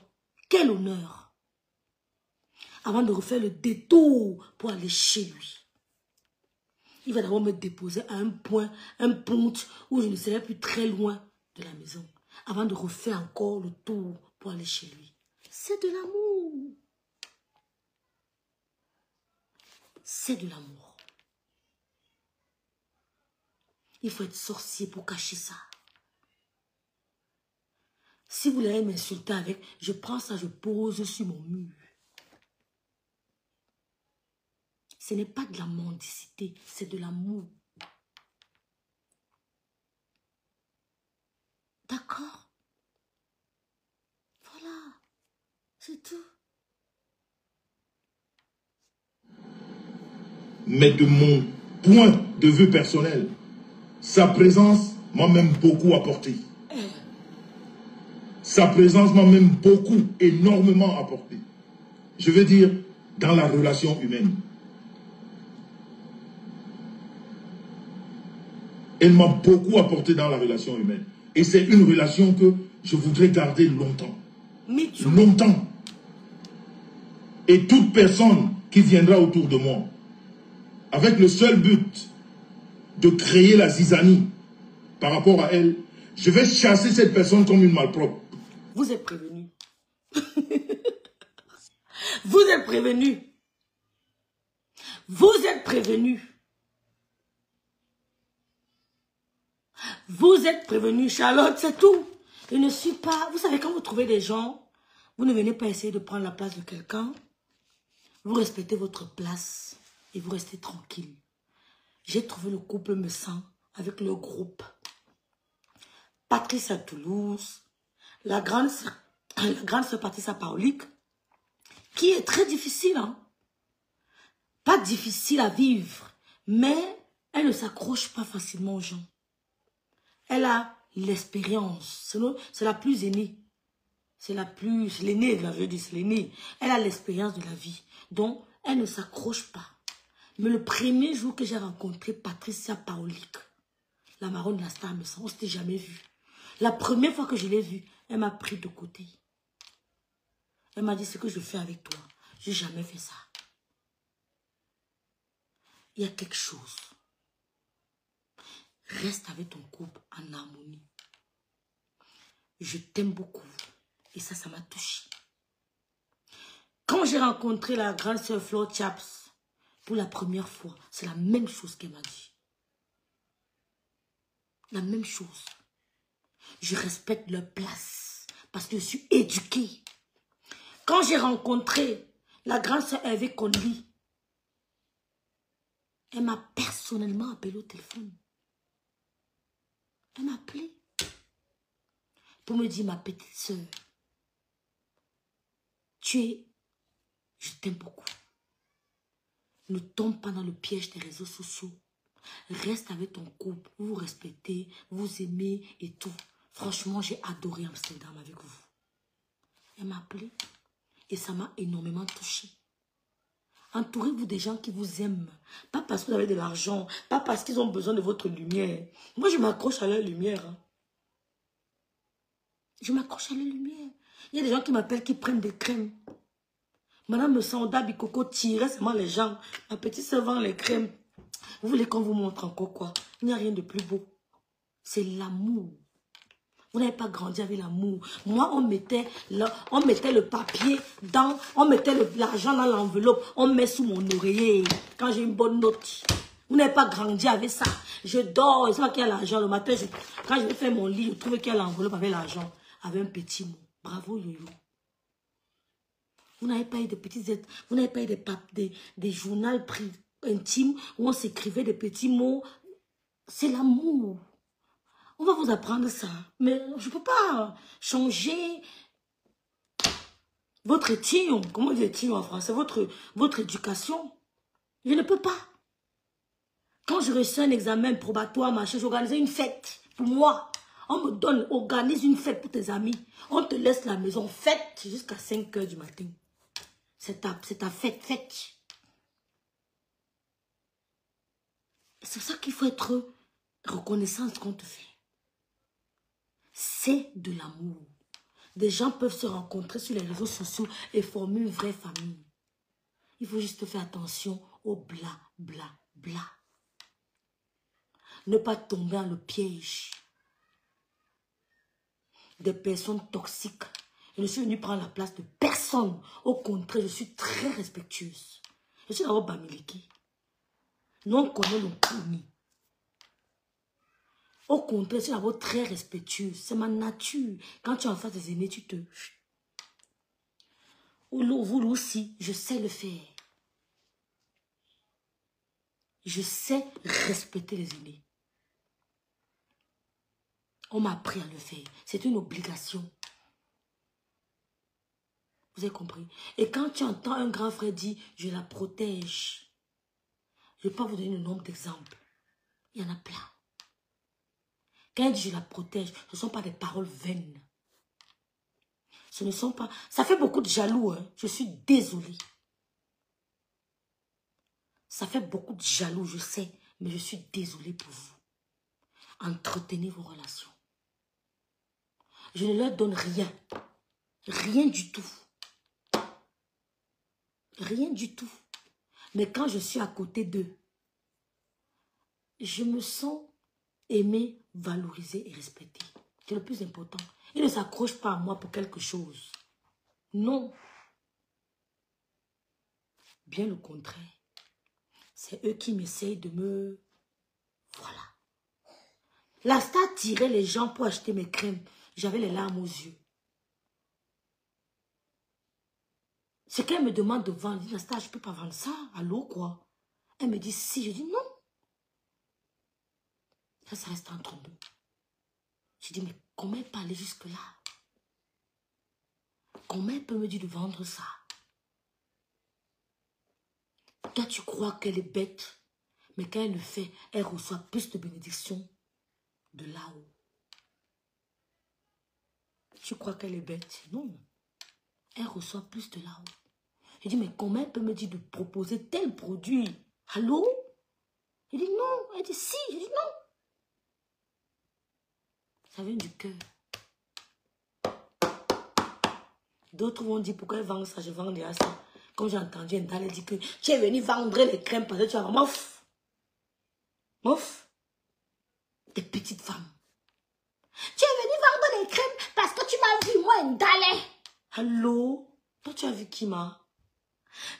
Quel honneur. Avant de refaire le détour pour aller chez lui. Il va d'abord me déposer à un point où je ne serai plus très loin de la maison. Avant de refaire encore le tour pour aller chez lui. C'est de l'amour. C'est de l'amour. Il faut être sorcier pour cacher ça. Si vous voulez m'insulter avec, je prends ça, je pose sur mon mur. Ce n'est pas de la mendicité, c'est de l'amour. D'accord? Voilà. C'est tout.
Mais de mon point de vue personnel, sa présence m'a même beaucoup apporté. Sa présence m'a même beaucoup, énormément apporté. Je veux dire, dans la relation humaine. Elle m'a beaucoup apporté dans la relation humaine. Et c'est une relation que je voudrais garder longtemps. Longtemps. Et toute personne qui viendra autour de moi, avec le seul but de créer la zizanie par rapport à elle, je vais chasser cette personne comme une malpropre.
Vous êtes prévenus. Vous êtes prévenus. Vous êtes prévenus. Vous êtes prévenus, Charlotte, c'est tout. Je ne suis pas... Vous savez, quand vous trouvez des gens, vous ne venez pas essayer de prendre la place de quelqu'un. Vous respectez votre place et vous restez tranquille. J'ai trouvé le couple me sent avec le groupe. Patrice à Toulouse, la grande sœur Patricia Parolique, qui est très difficile, hein? Pas difficile à vivre, mais elle ne s'accroche pas facilement aux gens. Elle a l'expérience, c'est la plus aînée. C'est l'aînée, je veux dire, c'est l'aînée. Elle a l'expérience de la vie, donc elle ne s'accroche pas. Mais le premier jour que j'ai rencontré Patricia Parolique, la marronne de la star me sent, on ne s'était jamais vu. La première fois que je l'ai vue, elle m'a pris de côté. Elle m'a dit, ce que je fais avec toi, je n'ai jamais fait ça. Il y a quelque chose. Reste avec ton couple en harmonie. Je t'aime beaucoup. Et ça m'a touché. Quand j'ai rencontré la grande sœur Flore Chaps, pour la première fois, c'est la même chose qu'elle m'a dit. La même chose. Je respecte leur place parce que je suis éduquée. Quand j'ai rencontré la grande sœur Hervé Condy, elle m'a personnellement appelé au téléphone. Elle m'a appelé pour me dire, ma petite sœur, je t'aime beaucoup. Ne tombe pas dans le piège des réseaux sociaux. Reste avec ton couple, vous vous respectez, vous aimez et tout. Franchement, j'ai adoré Amsterdam avec vous. Elle m'a appelé et ça m'a énormément touchée. Entourez-vous des gens qui vous aiment. Pas parce que vous avez de l'argent, pas parce qu'ils ont besoin de votre lumière. Moi, je m'accroche à leur lumière. Hein. Je m'accroche à leur lumière. Il y a des gens qui m'appellent, qui prennent des crèmes. Madame Sanda Bikoko tirait seulement les gens. Ma petite sœur vend les crèmes. Vous voulez qu'on vous montre encore quoi? Il n'y a rien de plus beau. C'est l'amour. Vous n'avez pas grandi avec l'amour. Moi, on mettait le papier dans... On mettait l'argent dans l'enveloppe. On met sous mon oreiller. Quand j'ai une bonne note. Vous n'avez pas grandi avec ça. Je dors. Et c'est moi qui ai l'argent. Le matin, quand je vais faire mon lit, je trouve qu'il y a l'enveloppe avec l'argent. Avec un petit mot. Bravo, Yoyo. Vous n'avez pas eu de petites aides. Vous n'avez pas eu des journaux intimes où on s'écrivait des petits mots. C'est l'amour. On va vous apprendre ça. Mais je ne peux pas changer votre étillon. Comment dire étillon en français? Votre éducation. Je ne peux pas. Quand je reçois un examen probatoire, machin, j'organisais une fête pour moi. On me donne, organise une fête pour tes amis. On te laisse la maison, fête jusqu'à 5 h du matin. C'est ta fête. C'est ça qu'il faut être reconnaissant de ce qu'on te fait. C'est de l'amour. Des gens peuvent se rencontrer sur les réseaux sociaux et former une vraie famille. Il faut juste faire attention au bla, bla, bla. Ne pas tomber dans le piège des personnes toxiques. Je ne suis venue prendre la place de personne. Au contraire, je suis très respectueuse. Je suis d'abord Bamileke. Non, on connaît le commis. Au contraire, je suis d'abord très respectueuse. C'est ma nature. Quand tu es en face des aînés, tu te... Vous aussi, je sais le faire. Je sais respecter les aînés. On m'a appris à le faire. C'est une obligation. Vous avez compris? Et quand tu entends un grand frère dire, je la protège. Je ne vais pas vous donner le nombre d'exemples. Il y en a plein. Quand il dit, je la protège, ce ne sont pas des paroles vaines. Ce ne sont pas... Ça fait beaucoup de jaloux. Hein? Je suis désolée. Ça fait beaucoup de jaloux, je sais. Mais je suis désolée pour vous. Entretenez vos relations. Je ne leur donne rien. Rien du tout. Rien du tout. Mais quand je suis à côté d'eux, je me sens aimée, valorisée et respectée. C'est le plus important. Ils ne s'accrochent pas à moi pour quelque chose. Non. Bien le contraire. C'est eux qui m'essayent de me... Voilà. La star tirait les gens pour acheter mes crèmes. J'avais les larmes aux yeux. C'est qu'elle me demande de vendre. Je dis, la star, je ne peux pas vendre ça. Allô, quoi? Elle me dit, si. Je dis, non. Ça reste entre nous. Je dis, mais comment elle peut aller jusque-là? Comment elle peut me dire de vendre ça? Toi, tu crois qu'elle est bête. Mais quand elle le fait, elle reçoit plus de bénédictions de là-haut. Tu crois qu'elle est bête? Non. Elle reçoit plus de là-haut. Je dis, mais comment elle peut me dire de proposer tel produit? Allô? Elle dit non. Elle dit si. Je dis non. Ça vient du cœur. D'autres vont dire, pourquoi elle vend ça? Je vends déjà ça. Comme j'ai entendu elle dit que tu es venu vendre les crèmes parce que tu as vraiment... Mouf. Des petites femmes. Tu es venu vendre les crèmes parce que tu m'as vu, moi, Ndale. Allô? Toi, tu as vu qui m'a?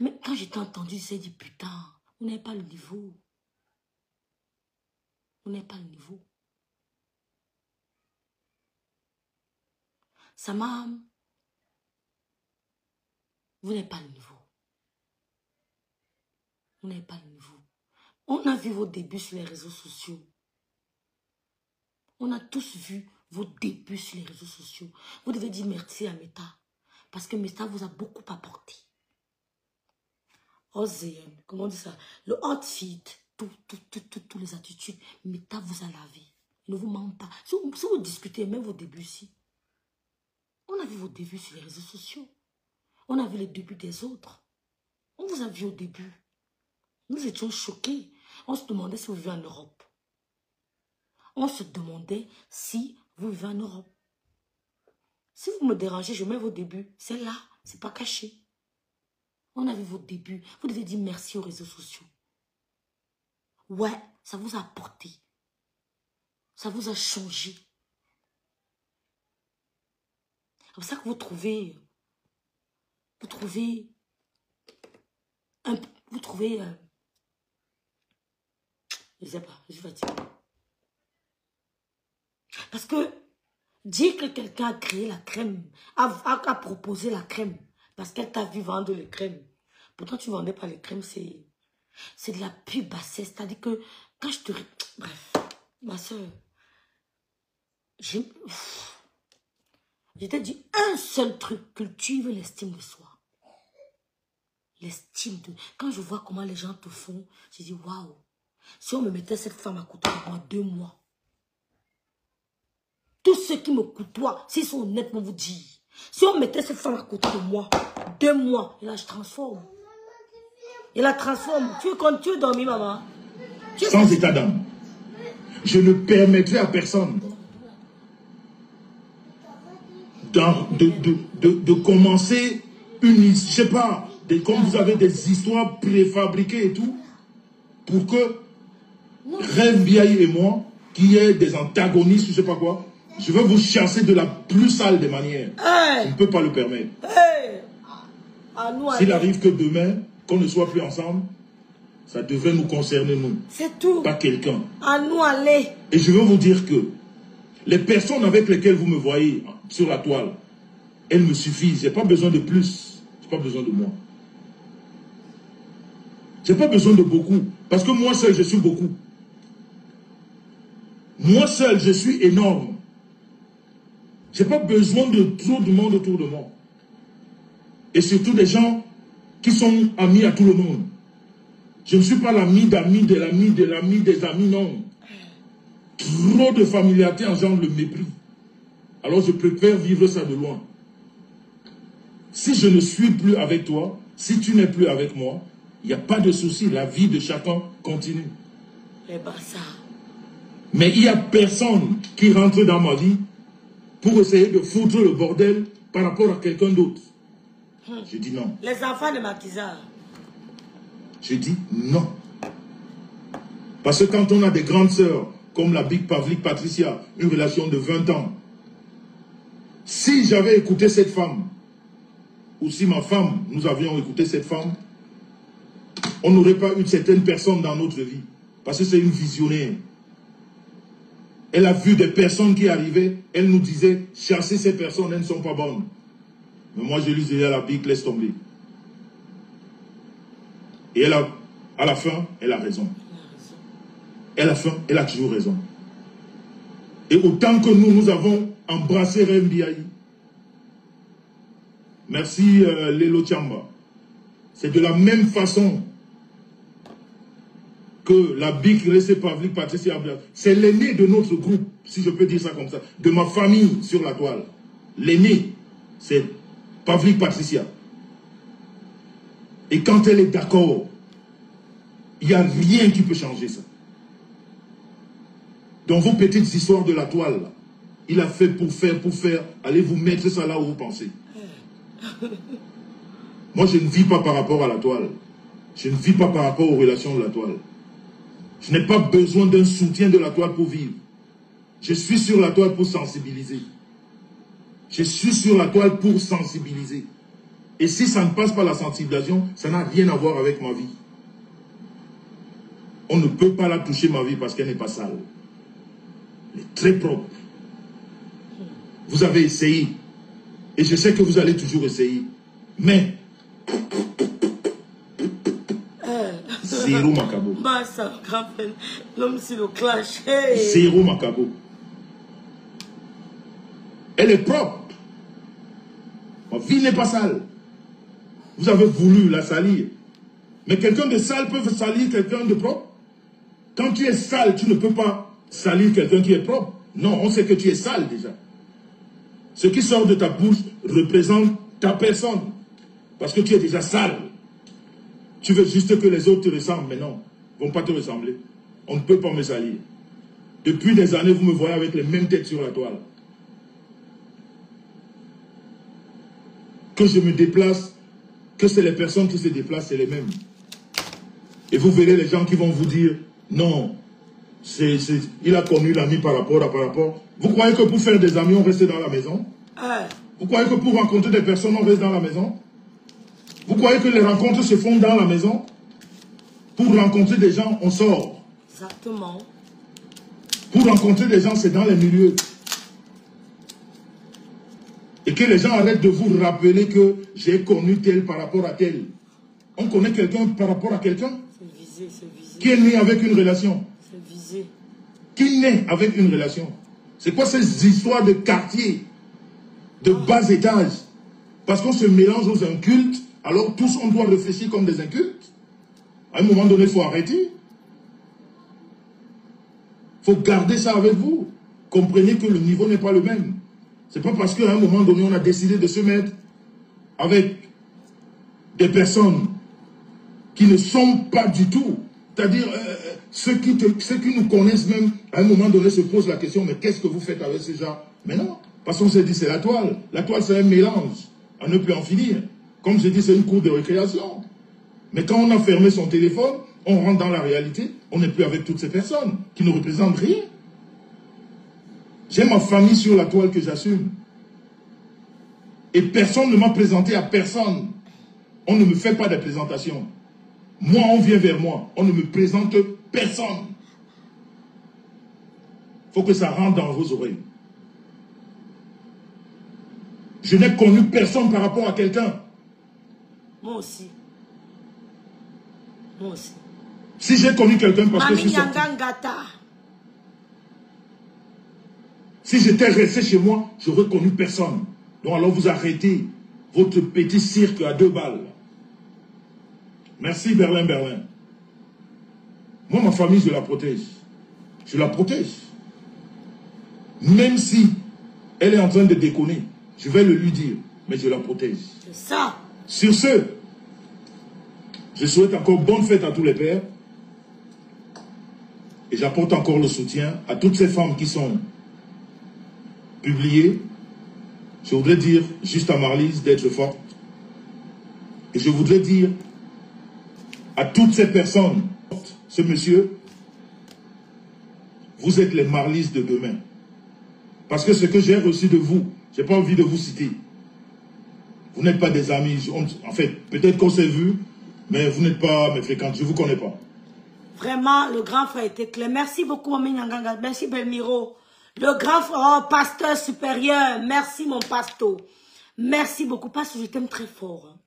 Mais quand j'ai entendu, j'ai dit, putain, vous n'avez pas le niveau. Vous n'avez pas le niveau. Ça m'a... Vous n'avez pas le niveau. Vous n'avez pas le niveau. On a vu vos débuts sur les réseaux sociaux. On a tous vu vos débuts sur les réseaux sociaux. Vous devez dire merci à Meta. Parce que Meta vous a beaucoup apporté. Oh Zéon, comment on dit ça? Le outfit, toutes les attitudes. Meta vous a lavé. Il ne vous ment pas. Si vous discutez, même vos débuts ici. On a vu vos débuts sur les réseaux sociaux. On a vu les débuts des autres. On vous a vu au début. Nous étions choqués. On se demandait si vous vivez en Europe. On se demandait si vous vivez en Europe. Si vous me dérangez, je mets vos débuts. C'est là, c'est pas caché. On a vu vos débuts. Vous devez dire merci aux réseaux sociaux. Ouais, ça vous a apporté. Ça vous a changé. C'est pour ça que vous trouvez je sais pas, je vais dire. Parce que dire que quelqu'un a créé la crème, a proposé la crème, parce qu'elle t'a vu vendre les crèmes. Pourtant, tu ne vendais pas les crèmes, c'est de la pure bassesse. C'est-à-dire que quand je te... Bref, ma soeur, je t'ai dit un seul truc, cultive l'estime de soi. L'estime de... Quand je vois comment les gens te font, je dis waouh. Si on me mettait cette femme à côté de moi 2 mois, tous ceux qui me côtoient, s'ils sont honnêtes, vont vous dire. Si on mettait cette femme à côté de moi 2 mois, et là je transforme. Et la transforme. Tu veux dormir, maman?
Sans état d'âme. Je ne permettrai à personne de commencer une... Je sais pas, comme vous avez des histoires préfabriquées et tout, pour que Reine Biaye et moi, qui est des antagonistes, je sais pas quoi, je veux vous chasser de la plus sale des manières.
Hey.
Je ne peux pas le permettre.
Hey.
S'il arrive que demain, qu'on ne soit plus ensemble, ça devrait nous concerner, nous.
C'est tout.
Pas quelqu'un.
À nous aller.
Et je veux vous dire que les personnes avec lesquelles vous me voyez sur la toile, elles me suffisent. Je n'ai pas besoin de plus. Je n'ai pas besoin de moi. Je n'ai pas besoin de beaucoup. Parce que moi seul, je suis beaucoup. Moi seul, je suis énorme. Je n'ai pas besoin de trop de monde autour de moi. Et surtout des gens qui sont amis à tout le monde. Je ne suis pas l'ami d'amis, de l'ami, de l'ami, des amis, non. Trop de familiarité engendre le mépris. Alors je préfère vivre ça de loin. Si je ne suis plus avec toi, si tu n'es plus avec moi, il n'y a pas de souci. La vie de chacun continue. Mais il n'y a personne qui rentre dans ma vie pour essayer de foutre le bordel par rapport à quelqu'un d'autre. Je dis non.
Les enfants de Makiza.
Je dis non. Parce que quand on a des grandes sœurs, comme la Big Pavlik Patricia, une relation de 20 ans, si j'avais écouté cette femme, ou si ma femme, nous avions écouté cette femme, on n'aurait pas eu certaines personnes dans notre vie. Parce que c'est une visionnaire. Elle a vu des personnes qui arrivaient, elle nous disait, chassez ces personnes, elles ne sont pas bonnes. Mais moi, je lui disais à la Big, laisse tomber. Et elle a, à la fin, elle a raison. À la fin, elle a toujours raison. Et autant que nous avons embrassé Reine Biaye, merci Lelo Tchamba, c'est de la même façon que la Big Rese Pavlik Patricia, c'est l'aîné de notre groupe, si je peux dire ça comme ça, de ma famille sur la toile. L'aîné, c'est Pavlik Patricia. Et quand elle est d'accord, il n'y a rien qui peut changer ça. Dans vos petites histoires de la toile, là, il a fait pour faire, allez vous mettre ça là où vous pensez. Moi, je ne vis pas par rapport à la toile. Je ne vis pas par rapport aux relations de la toile. Je n'ai pas besoin d'un soutien de la toile pour vivre. Je suis sur la toile pour sensibiliser. Je suis sur la toile pour sensibiliser. Et si ça ne passe pas la sensibilisation, ça n'a rien à voir avec ma vie. On ne peut pas la toucher, ma vie, parce qu'elle n'est pas sale. Elle est très propre. Vous avez essayé. Et je sais que vous allez toujours essayer. Mais Zéro Macabo.
Bah, ça, grand frère. L'homme, c'est le clash. Hey.
Zéro Macabo. Elle est propre. Ma vie n'est pas sale. Vous avez voulu la salir. Mais quelqu'un de sale peut salir quelqu'un de propre. Quand tu es sale, tu ne peux pas salir quelqu'un qui est propre. Non, on sait que tu es sale déjà. Ce qui sort de ta bouche représente ta personne. Parce que tu es déjà sale. Tu veux juste que les autres te ressemblent, mais non. Ils ne vont pas te ressembler. On ne peut pas me salir. Depuis des années, vous me voyez avec les mêmes têtes sur la toile. Que je me déplace, que c'est les personnes qui se déplacent, c'est les mêmes. Et vous verrez les gens qui vont vous dire, non, il a connu l'ami par rapport à par rapport. Vous croyez que pour faire des amis, on reste dans la maison? Vous croyez que pour rencontrer des personnes, on reste dans la maison? Vous croyez que les rencontres se font dans la maison? Pour rencontrer des gens, on sort.
Exactement.
Pour rencontrer des gens, c'est dans les milieux. Et que les gens arrêtent de vous rappeler que j'ai connu tel par rapport à tel. On connaît quelqu'un par rapport à quelqu'un.
C'est visé, c'est visé.
Qui est né avec une relation.
C'est visé.
Qui naît avec une relation. C'est quoi ces histoires de quartier, de bas étage? Parce qu'on se mélange aux incultes, alors tous on doit réfléchir comme des incultes. À un moment donné, il faut arrêter. Il faut garder ça avec vous. Comprenez que le niveau n'est pas le même. C'est pas parce qu'à un moment donné, on a décidé de se mettre avec des personnes qui ne sont pas du tout. C'est-à-dire, ceux qui nous connaissent même, à un moment donné, se posent la question, mais qu'est-ce que vous faites avec ces gens? Mais non, parce qu'on s'est dit, c'est la toile. La toile, c'est un mélange, à ne plus en finir. Comme j'ai dit, c'est une cour de récréation. Mais quand on a fermé son téléphone, on rentre dans la réalité, on n'est plus avec toutes ces personnes qui ne représentent rien. J'ai ma famille sur la toile que j'assume. Et personne ne m'a présenté à personne. On ne me fait pas de présentation. Moi, on vient vers moi. On ne me présente personne. Il faut que ça rentre dans vos oreilles. Je n'ai connu personne par rapport à quelqu'un.
Moi aussi. Moi aussi.
Si j'ai connu quelqu'un parce que je suis sorti. Si j'étais resté chez moi, j'aurais connu personne. Donc alors vous arrêtez votre petit cirque à 2 balles. Merci Berlin. Moi, ma famille, je la protège. Je la protège. Même si elle est en train de déconner, je vais le lui dire, mais je la protège.
C'est ça.
Sur ce, je souhaite encore bonne fête à tous les pères. Et j'apporte encore le soutien à toutes ces femmes qui sont publiées. Je voudrais dire juste à Marlise d'être forte. Et je voudrais dire à toutes ces personnes, ce monsieur, vous êtes les Marlises de demain. Parce que ce que j'ai reçu de vous, je n'ai pas envie de vous citer. Vous n'êtes pas des amis. En fait, peut-être qu'on s'est vu, mais vous n'êtes pas mes fréquentes. Je ne vous connais pas.
Vraiment, le grand frère était clair. Merci beaucoup, Mami Nyanganga. Merci, Belmiro. Le grand frère, pasteur supérieur. Merci, mon pasteur. Merci beaucoup, pasteur. Je t'aime très fort. Hein.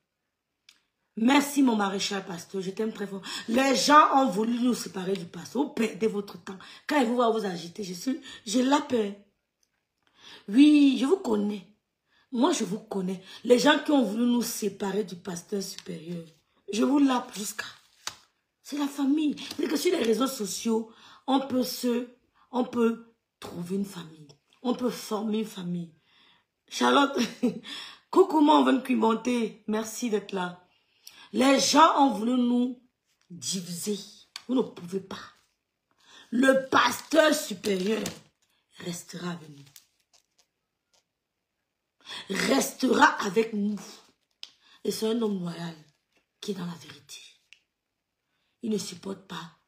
Merci, mon maréchal pasteur. Je t'aime très fort. Les gens ont voulu nous séparer du pasteur. Vous perdez votre temps. Quand ils vous voient vous agiter, j'ai la peur. Oui, je vous connais. Moi, je vous connais. Les gens qui ont voulu nous séparer du pasteur supérieur, je vous lappe jusqu'à... C'est la famille. C'est que sur les réseaux sociaux, on peut trouver une famille. On peut former une famille. Charlotte, coucou, moi, on va me pimenter. Merci d'être là. Les gens ont voulu nous diviser. Vous ne pouvez pas. Le pasteur supérieur restera avec nous. Restera avec nous. Et c'est un homme loyal qui est dans la vérité. Il ne supporte pas.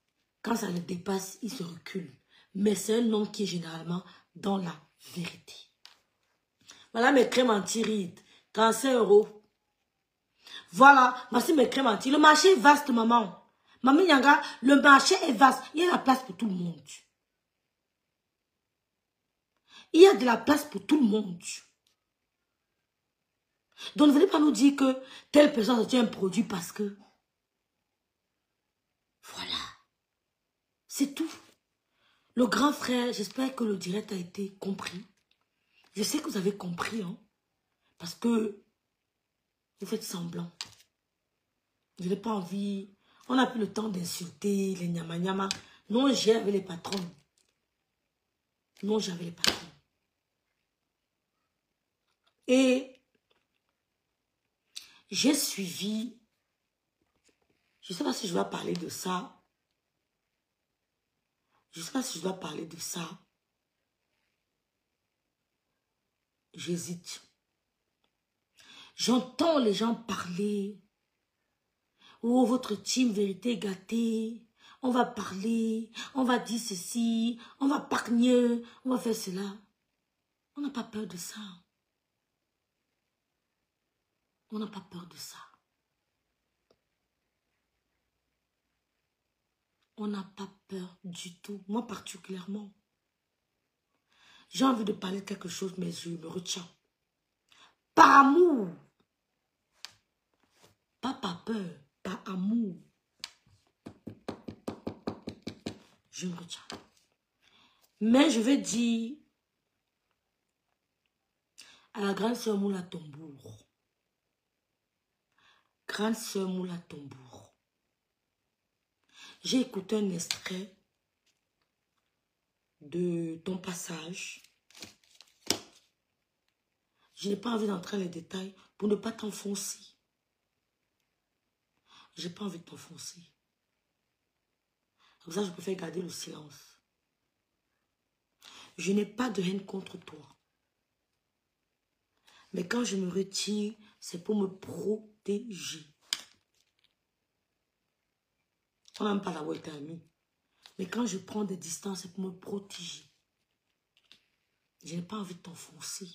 Quand ça le dépasse, il se recule. Mais c'est un homme qui est généralement dans la vérité. Voilà mes crèmes anti-rides. 35 €. Voilà, voici mes crèmes anti. Le marché est vaste, maman. Maman Nyanga, le marché est vaste. Il y a de la place pour tout le monde. Il y a de la place pour tout le monde. Donc ne venez pas nous dire que telle personne a un produit parce que... Voilà. C'est tout. Le grand frère, j'espère que le direct a été compris. Je sais que vous avez compris, hein, parce que vous faites semblant. Je n'ai pas envie... On n'a plus le temps d'insulter les nyama-nyama. Non, j'avais les patrons. Non, j'avais les patrons. Et j'ai suivi... Je ne sais pas si je dois parler de ça. Je ne sais pas si je dois parler de ça. J'hésite. J'entends les gens parler. Oh, votre team vérité gâtée. On va parler. On va dire ceci. On va pargner. On va faire cela. On n'a pas peur de ça. On n'a pas peur de ça. On n'a pas peur du tout. Moi particulièrement. J'ai envie de parler de quelque chose, mais je me retiens. Par amour. Pas par peur. Par amour. Je me retiens. Mais je vais dire à la grande sœur Moula Tombour. Grande sœur Moula Tombour. J'ai écouté un extrait de ton passage. Je n'ai pas envie d'entrer dans les détails pour ne pas t'enfoncer. Je n'ai pas envie de t'enfoncer. Comme ça, je préfère garder le silence. Je n'ai pas de haine contre toi. Mais quand je me retire, c'est pour me protéger. On n'aime pas d'avoir été amis. Mais quand je prends des distances, c'est pour me protéger. Je n'ai pas envie de t'enfoncer.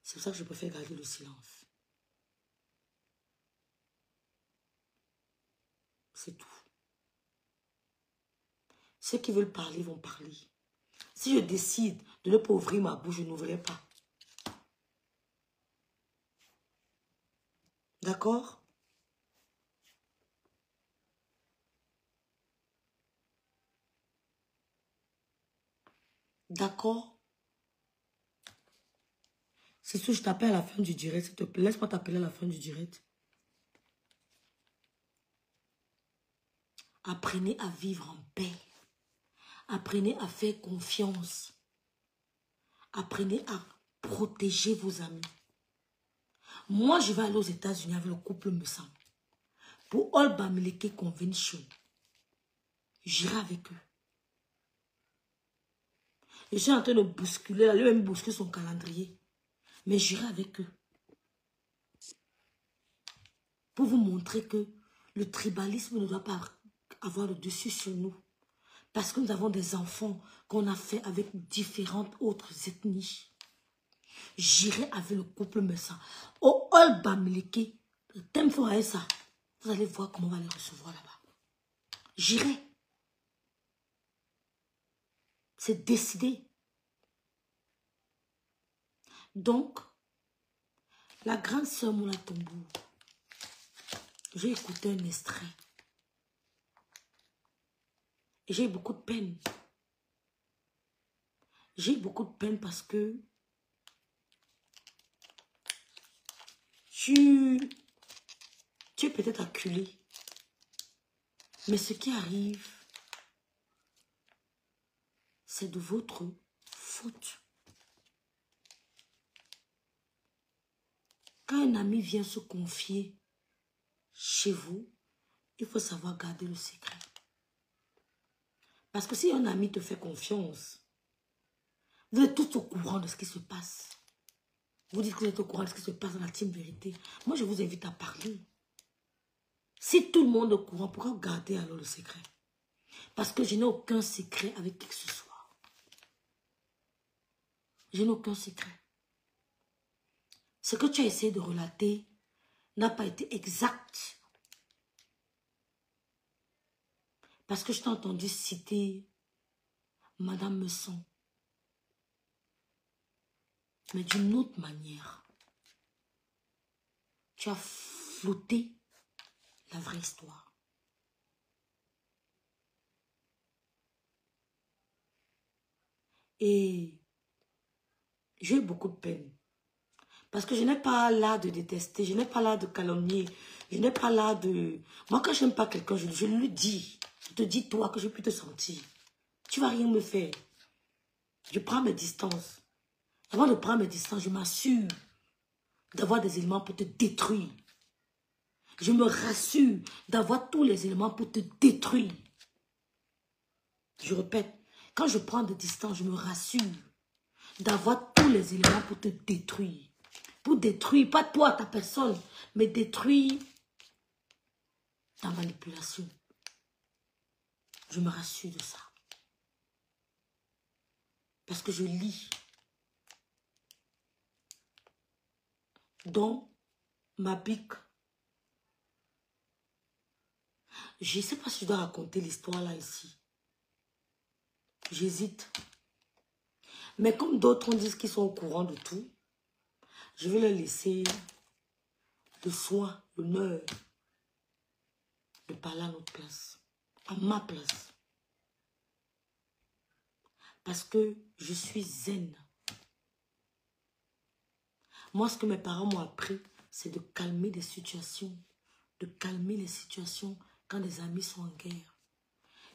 C'est pour ça que je préfère garder le silence. C'est tout. Ceux qui veulent parler vont parler. Si je décide de ne pas ouvrir ma bouche, je n'ouvrirai pas. D'accord? D'accord? C'est sûr, je t'appelle à la fin du direct, s'il te plaît. Laisse-moi t'appeler à la fin du direct. Apprenez à vivre en paix. Apprenez à faire confiance. Apprenez à protéger vos amis. Moi, je vais aller aux États-Unis avec le couple me semble. Pour All Bamileke Convention. J'irai avec eux. Je suis en train de bousculer, lui-même bousculer son calendrier. Mais j'irai avec eux. Pour vous montrer que le tribalisme ne doit pas avoir le dessus sur nous. Parce que nous avons des enfants qu'on a fait avec différentes autres ethnies. J'irai avec le couple Messa. Au All Bamileke, le thème fera ça. Vous allez voir comment on va les recevoir là-bas. J'irai. C'est décidé. Donc, la grande sœur Moula Tombour, j'ai écouté un extrait. Et j'ai eu beaucoup de peine. J'ai eu beaucoup de peine parce que tu es peut-être acculé. Mais ce qui arrive, c'est de votre faute. Quand un ami vient se confier chez vous, il faut savoir garder le secret. Parce que si un ami te fait confiance, vous êtes tous au courant de ce qui se passe. Vous dites que vous êtes au courant de ce qui se passe dans la team vérité. Moi, je vous invite à parler. Si tout le monde est au courant, pourquoi garder alors le secret? Parce que je n'ai aucun secret avec qui que ce soit. Je n'ai aucun secret. Ce que tu as essayé de relater n'a pas été exact. Parce que je t'ai entendu citer Madame Messon. Mais d'une autre manière. tu as flouté la vraie histoire. Et j'ai eu beaucoup de peine. Parce que je n'ai pas là de détester, je n'ai pas là de calomnier, je n'ai pas là de... Moi, quand je n'aime pas quelqu'un, je lui dis. Je te dis, toi, que je peux te sentir. Tu ne vas rien me faire. Je prends mes distances. Avant de prendre mes distances, je m'assure d'avoir des éléments pour te détruire. Je me rassure d'avoir tous les éléments pour te détruire. Je répète, quand je prends des distances, je me rassure d'avoir tous les éléments pour te détruire. Pour détruire, pas toi, ta personne, mais détruire ta manipulation. Je me rassure de ça. Parce que je lis dans ma bique. Je ne sais pas si je dois raconter l'histoire là ici. J'hésite. Mais comme d'autres disent qu'ils sont au courant de tout, je vais leur laisser le soin, l'honneur de parler à notre place, à ma place. Parce que je suis zen. Moi, ce que mes parents m'ont appris, c'est de calmer des situations. De calmer les situations quand des amis sont en guerre.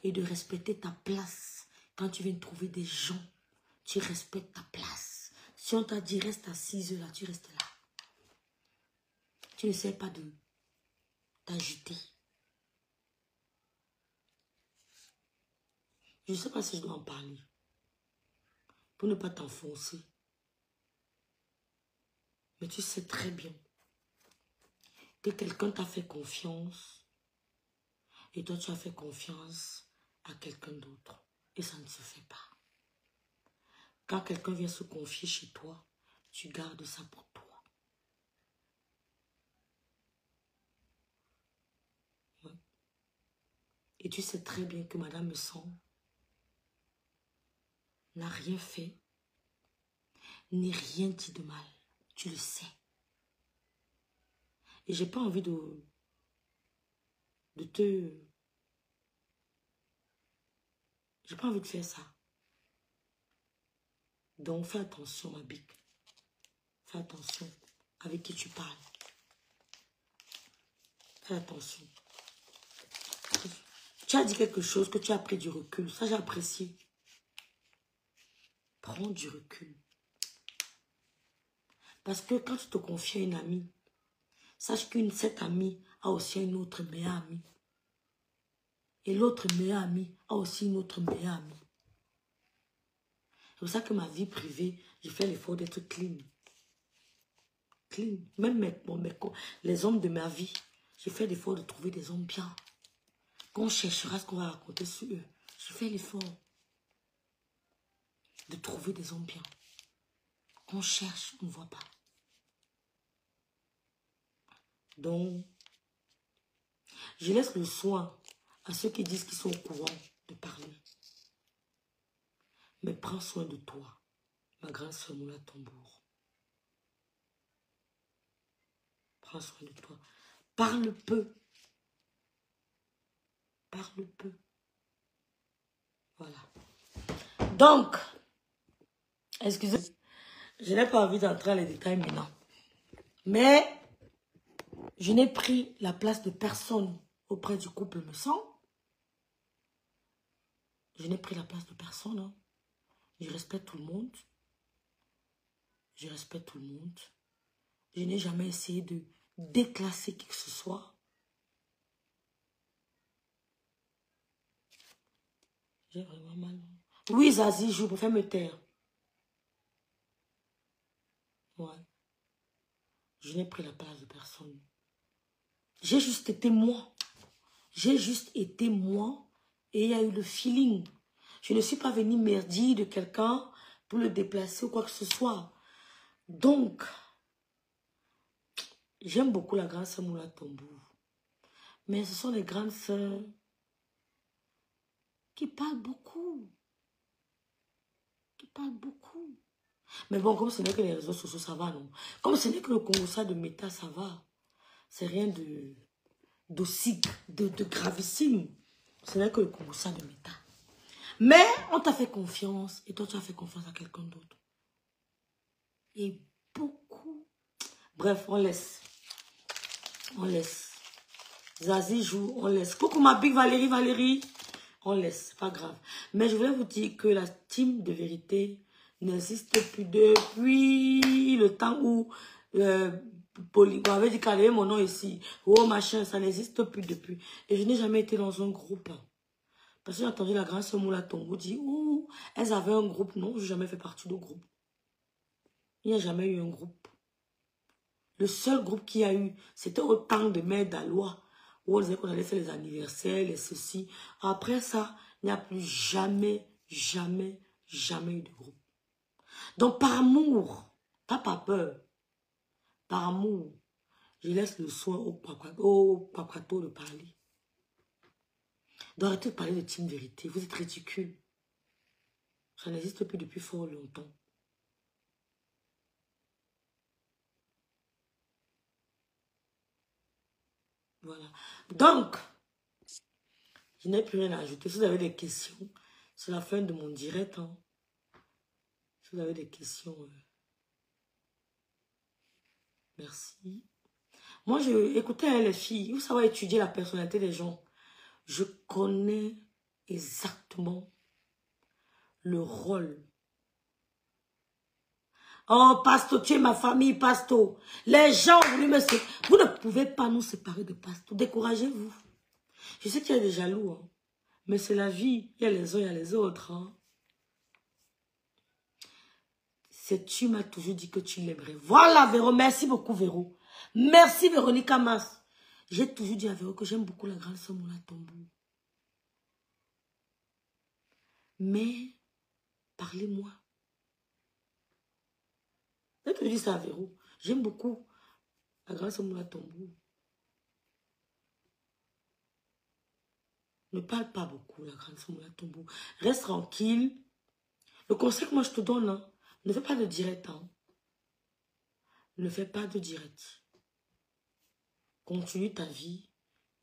Et de respecter ta place. Quand tu viens trouver des gens, tu respectes ta place. Si on t'a dit reste assise là, tu restes là. Tu n'essaies pas de t'agiter. Je ne sais pas si je dois en parler. Pour ne pas t'enfoncer. Mais tu sais très bien que quelqu'un t'a fait confiance et toi tu as fait confiance à quelqu'un d'autre. Et ça ne se fait pas. Quand quelqu'un vient se confier chez toi, tu gardes ça pour toi. Ouais. Et tu sais très bien que Madame Messon n'a rien fait, ni rien dit de mal. Tu le sais. Et j'ai pas envie de te... J'ai pas envie de faire ça. Donc fais attention, ma bique. Fais attention avec qui tu parles. Fais attention. Tu as dit quelque chose que tu as pris du recul. Ça, j'ai apprécié. Prends du recul. Parce que quand tu te confies à une amie, sache cette amie a aussi une autre meilleure amie. Et l'autre meilleure amie a aussi une autre meilleure amie. C'est pour ça que ma vie privée, j'ai fait l'effort d'être clean. Clean. Même les hommes de ma vie, j'ai fait l'effort de trouver des hommes bien. Quand on cherchera ce qu'on va raconter sur eux, j'ai fait l'effort de trouver des hommes bien. Quand on cherche, on ne voit pas. Donc, je laisse le soin à ceux qui disent qu'ils sont au courant de parler. Mais prends soin de toi, ma grande sœur Moula Tambour. Prends soin de toi. Parle peu. Parle peu. Voilà. Donc, excusez-moi, je n'ai pas envie d'entrer dans les détails maintenant. Mais, je n'ai pris la place de personne auprès du couple Messon. Je n'ai pris la place de personne. Hein. Je respecte tout le monde. Je respecte tout le monde. Je n'ai jamais essayé de déclasser qui que ce soit. J'ai vraiment mal. Oui, Zazie, je préfère me taire. Ouais. Je n'ai pris la place de personne. J'ai juste été moi. J'ai juste été moi. Et il y a eu le feeling. Je ne suis pas venue merdier de quelqu'un pour le déplacer ou quoi que ce soit. Donc, j'aime beaucoup la grande sœur Moula Tambour. Mais ce sont les grandes sœurs qui parlent beaucoup. Qui parlent beaucoup. Mais bon, comme ce n'est que les réseaux sociaux, ça va, non? Comme ce n'est que le Congo de méta, ça va. C'est rien d'aussi de gravissime. Ce n'est que le Congossa de méta. Mais on t'a fait confiance et toi tu as fait confiance à quelqu'un d'autre. Et beaucoup. Bref, on laisse. On laisse. Zazie joue, on laisse. Coucou ma big Valérie. On laisse, c'est pas grave. Mais je voulais vous dire que la team de vérité n'existe plus depuis le temps où on avait dit qu'elle avait mon nom ici. Oh machin, ça n'existe plus depuis. Et je n'ai jamais été dans un groupe. Parce que j'ai entendu la grande sœur Moula Tombo dire, oh, elles avaient un groupe. Non, je n'ai jamais fait partie de groupe. Il n'y a jamais eu un groupe. Le seul groupe qu'il y a eu, c'était au temps de Mère d'Alois, où on disait qu'on allait faire les anniversaires, les ceci. Après ça, il n'y a plus jamais eu de groupe. Donc par amour, pas par peur, par amour, je laisse le soin au papato de parler. D'arrêter de parler de team vérité, vous êtes ridicule. Ça n'existe plus depuis fort longtemps. Voilà. Donc, je n'ai plus rien à ajouter. Si vous avez des questions, c'est la fin de mon direct. Hein. Si vous avez des questions, merci. Moi, écoutez les filles, vous savez étudier la personnalité des gens. Je connais exactement le rôle. Oh, Pasto, tu es ma famille, Pasto. Les gens ont voulu me séparer. Vous ne pouvez pas nous séparer de Pasto. Découragez-vous. Je sais qu'il y a des jaloux, hein. Mais c'est la vie. Il y a les uns, il y a les autres. Hein. Tu m'as toujours dit que tu l'aimerais. Voilà, Véro. Merci beaucoup, Véro. Merci, Véronique Amas. J'ai toujours dit à Véro que j'aime beaucoup la grande sœur Moula Tombo. Mais, parlez-moi. J'ai toujours dit ça à Véro. J'aime beaucoup la grande sœur Moula Tombo. Ne parle pas beaucoup, la grande sœur Moula Tombo. Reste tranquille. Le conseil que moi je te donne, hein, ne fais pas de direct. Hein. Ne fais pas de direct. Continue ta vie.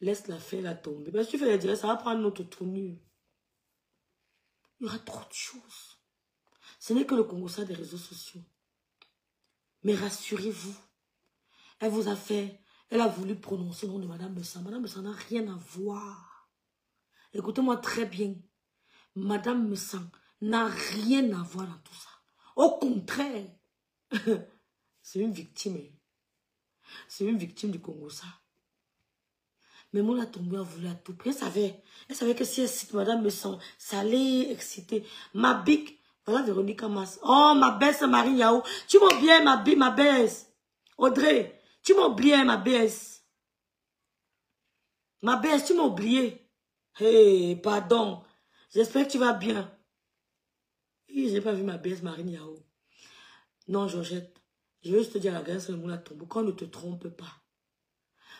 Laisse-la faire, la tomber. Parce que si tu fais les directs, ça va prendre notre tournure. Il y aura trop de choses. Ce n'est que le Congossa des réseaux sociaux. Mais rassurez-vous. Elle vous a fait... Elle a voulu prononcer le nom de Madame Messa. Madame Messa n'a rien à voir. Écoutez-moi très bien. Madame Messa n'a rien à voir dans tout ça. Au contraire, c'est une victime. C'est une victime du Congossa. Mais Moula Tombo a voulu à tout prix. Elle savait que si elle cite Madame Messa, ça allait exciter. Ma big, voilà Véronique Amas. Oh, ma belle Marie Yao. Tu m'as oublié ma baisse. Audrey, tu m'as oublié ma baisse. Ma baisse, tu m'as oublié. Hey, pardon. J'espère que tu vas bien. Je n'ai pas vu ma baisse Marine Yao. Non, Georgette. Je veux juste te dire à la grâce de Moula Tombo, qu'on ne te trompe pas.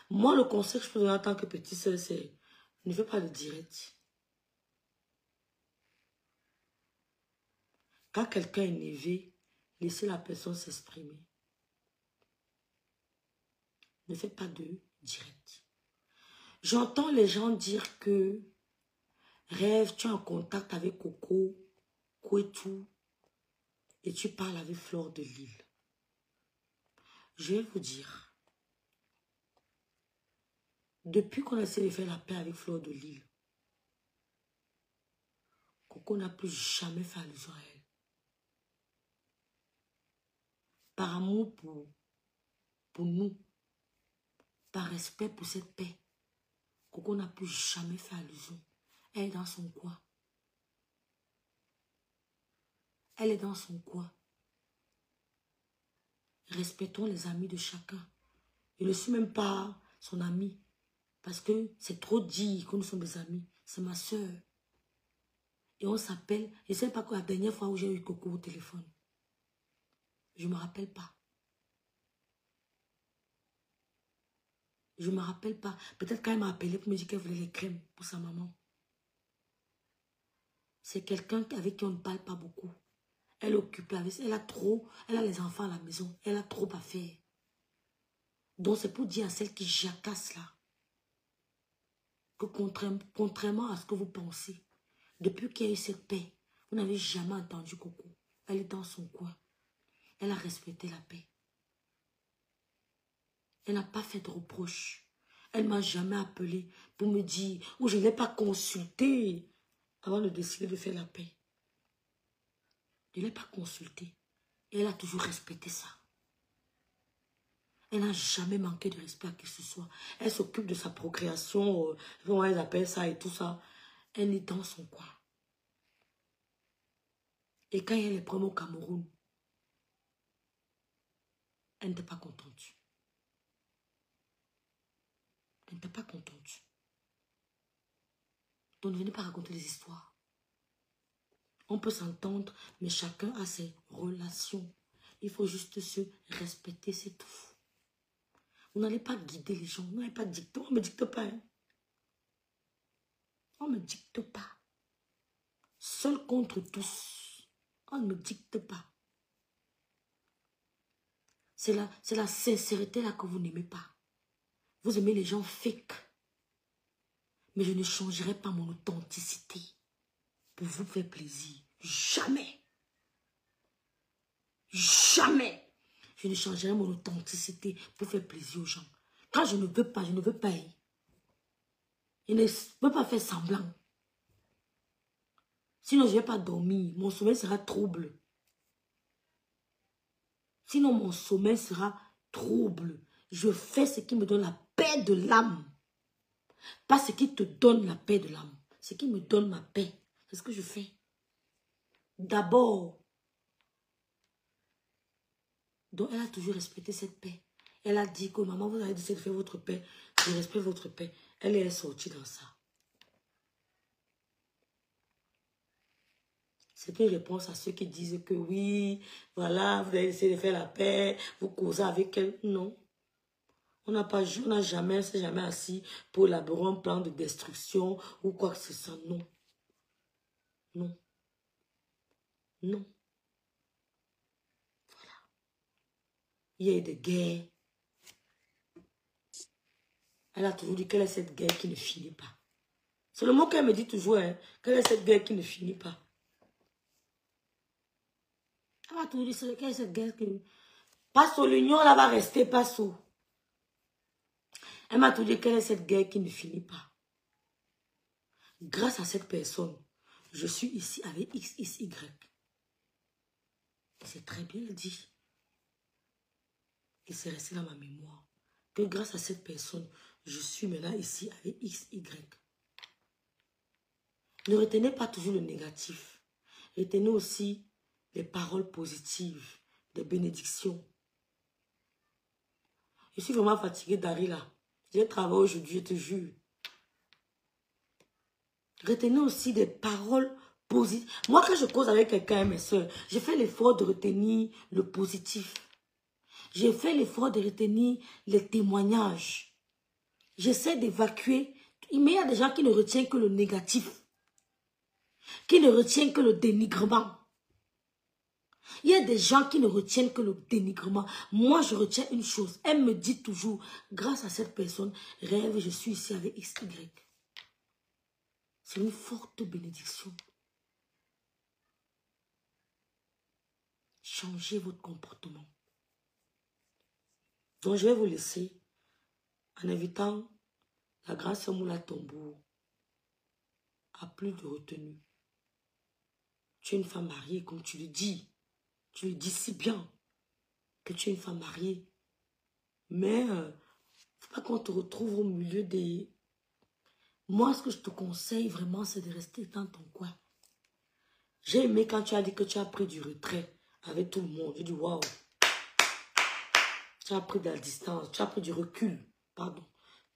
Moi, le conseil que je peux donner en tant que petite sœur, c'est ne fais pas de direct. Quand quelqu'un est énervé, laissez la personne s'exprimer. Ne fais pas de direct. J'entends les gens dire que Rêve, tu es en contact avec Coco, Kouetou, et tu parles avec Fleur de Lille. Je vais vous dire, depuis qu'on a essayé de faire la paix avec Fleur de Lille, Coco n'a plus jamais fait allusion à elle. Par amour pour nous, par respect pour cette paix, Coco n'a plus jamais fait allusion. Elle est dans son coin. Elle est dans son coin. Respectons les amis de chacun. Je ne suis même pas son ami. Parce que c'est trop dit que nous sommes des amis. C'est ma soeur. Et on s'appelle. Je ne sais pas quoi la dernière fois où j'ai eu Coco au téléphone. Je ne me rappelle pas. Je ne me rappelle pas. Peut-être qu'elle m'a appelé pour me dire qu'elle voulait les crèmes pour sa maman. C'est quelqu'un avec qui on ne parle pas beaucoup. Elle est occupée avec... Elle a les enfants à la maison. Elle a trop à faire. Donc c'est pour dire à celle qui jacasse là, que contrairement à ce que vous pensez, depuis qu'il y a eu cette paix, vous n'avez jamais entendu Coco. Elle est dans son coin. Elle a respecté la paix. Elle n'a pas fait de reproches. Elle ne m'a jamais appelé pour me dire, ou je ne l'ai pas consulté avant de décider de faire la paix. Je ne l'ai pas consulté. Et elle a toujours respecté ça. Elle n'a jamais manqué de respect à qui que ce soit. Elle s'occupe de sa procréation, comment elle appelle ça et tout ça. Elle est dans son coin. Et quand il y a les problèmes au Cameroun, elle n'était pas contente. Elle n'était pas contente. Donc ne venez pas raconter des histoires. On peut s'entendre, mais chacun a ses relations. Il faut juste se respecter, c'est tout. Vous n'allez pas guider les gens, vous n'allez pas dicter. On ne me dicte pas. Hein. On ne me dicte pas. Seul contre tous. On ne me dicte pas. C'est la sincérité là que vous n'aimez pas. Vous aimez les gens fake. Mais je ne changerai pas mon authenticité pour vous faire plaisir. Jamais. Jamais. Je ne changerai mon authenticité pour faire plaisir aux gens. Quand je ne veux pas, je ne veux pas. Je ne peux pas faire semblant. Sinon, je ne vais pas dormir. Mon sommeil sera trouble. Sinon, mon sommeil sera trouble. Je fais ce qui me donne la paix de l'âme. Pas ce qui te donne la paix de l'âme. Ce qui me donne ma paix. C'est ce que je fais. D'abord. Donc, elle a toujours respecté cette paix. Elle a dit que maman, vous avez décidé de faire votre paix. Je respecte votre paix. Elle est sortie dans ça. C'est une réponse à ceux qui disent que oui, voilà, vous avez essayé de faire la paix, vous causez avec elle. Non. On n'a jamais, s'est jamais assis pour élaborer un plan de destruction ou quoi que ce soit. Non. Non. Non. Voilà. Il y a eu des guerres. Elle a toujours dit quelle est cette guerre qui ne finit pas. C'est le mot qu'elle me dit toujours, hein. Quelle est cette guerre qui ne finit pas. Elle m'a toujours dit quelle est cette guerre qui... Passo, l'union là va rester, Passo. Elle m'a toujours dit quelle est cette guerre qui ne finit pas. Grâce à cette personne, je suis ici avec XXY. C'est très bien dit. Et c'est resté dans ma mémoire. Que grâce à cette personne, je suis maintenant ici avec XY. Ne retenez pas toujours le négatif. Retenez aussi les paroles positives, des bénédictions. Je suis vraiment fatiguée d'Harry là. J'ai travaillé aujourd'hui, je te jure. Retenez aussi des paroles positives. Moi, quand je cause avec quelqu'un, mes soeurs, j'ai fait l'effort de retenir le positif. J'ai fait l'effort de retenir les témoignages. J'essaie d'évacuer. Mais il y a des gens qui ne retiennent que le négatif. Qui ne retiennent que le dénigrement. Il y a des gens qui ne retiennent que le dénigrement. Moi, je retiens une chose. Elle me dit toujours, grâce à cette personne, rêve, je suis ici avec XY. C'est une forte bénédiction. Changez votre comportement. Donc, je vais vous laisser en invitant la grâce Moula Tombour à plus de retenue. Tu es une femme mariée, comme tu le dis. Tu le dis si bien que tu es une femme mariée. Mais, il ne faut pas qu'on te retrouve au milieu des... Moi, ce que je te conseille vraiment, c'est de rester dans ton coin. J'ai aimé quand tu as dit que tu as pris du retrait avec tout le monde. J'ai dit, waouh. Tu as pris de la distance, tu as pris du recul. Pardon.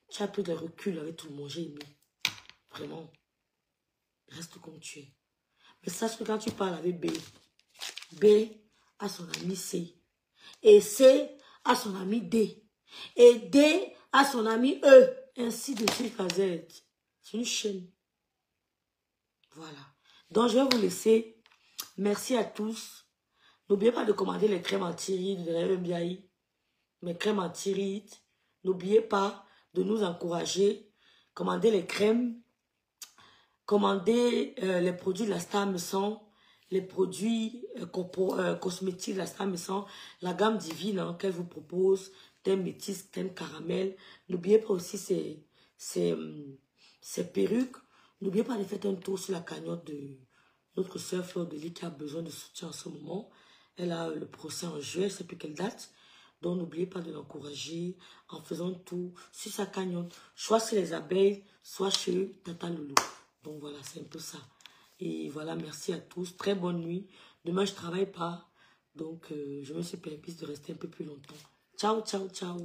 Tu as pris de recul avec tout le monde. J'ai aimé. Vraiment. Reste comme tu es. Mais sache que quand tu parles avec B, B a son ami C. Et C a son ami D. Et D a son ami E. Ainsi de suite à Z. C'est une chaîne. Voilà. Donc, je vais vous laisser. Merci à tous. N'oubliez pas de commander les crèmes anti-rides de la MBI. Mes crèmes anti-rides. N'oubliez pas de nous encourager. Commandez les crèmes. Commandez les produits de la Star Maison. Les produits cosmétiques de la Star Maison. La gamme divine hein, qu'elle vous propose. Thème métis, thème caramel. N'oubliez pas aussi ces perruques. N'oubliez pas de faire un tour sur la cagnotte de notre sœur Fleur de Lis qui a besoin de soutien en ce moment. Elle a le procès en juin, je ne sais plus quelle date. Donc n'oubliez pas de l'encourager en faisant tout sur sa cagnotte. Soit chez les abeilles, soit chez Tata Loulou. Donc voilà, c'est un peu ça. Et voilà, merci à tous. Très bonne nuit. Demain, je ne travaille pas. Donc je me suis permis de rester un peu plus longtemps. Ciao, ciao, ciao.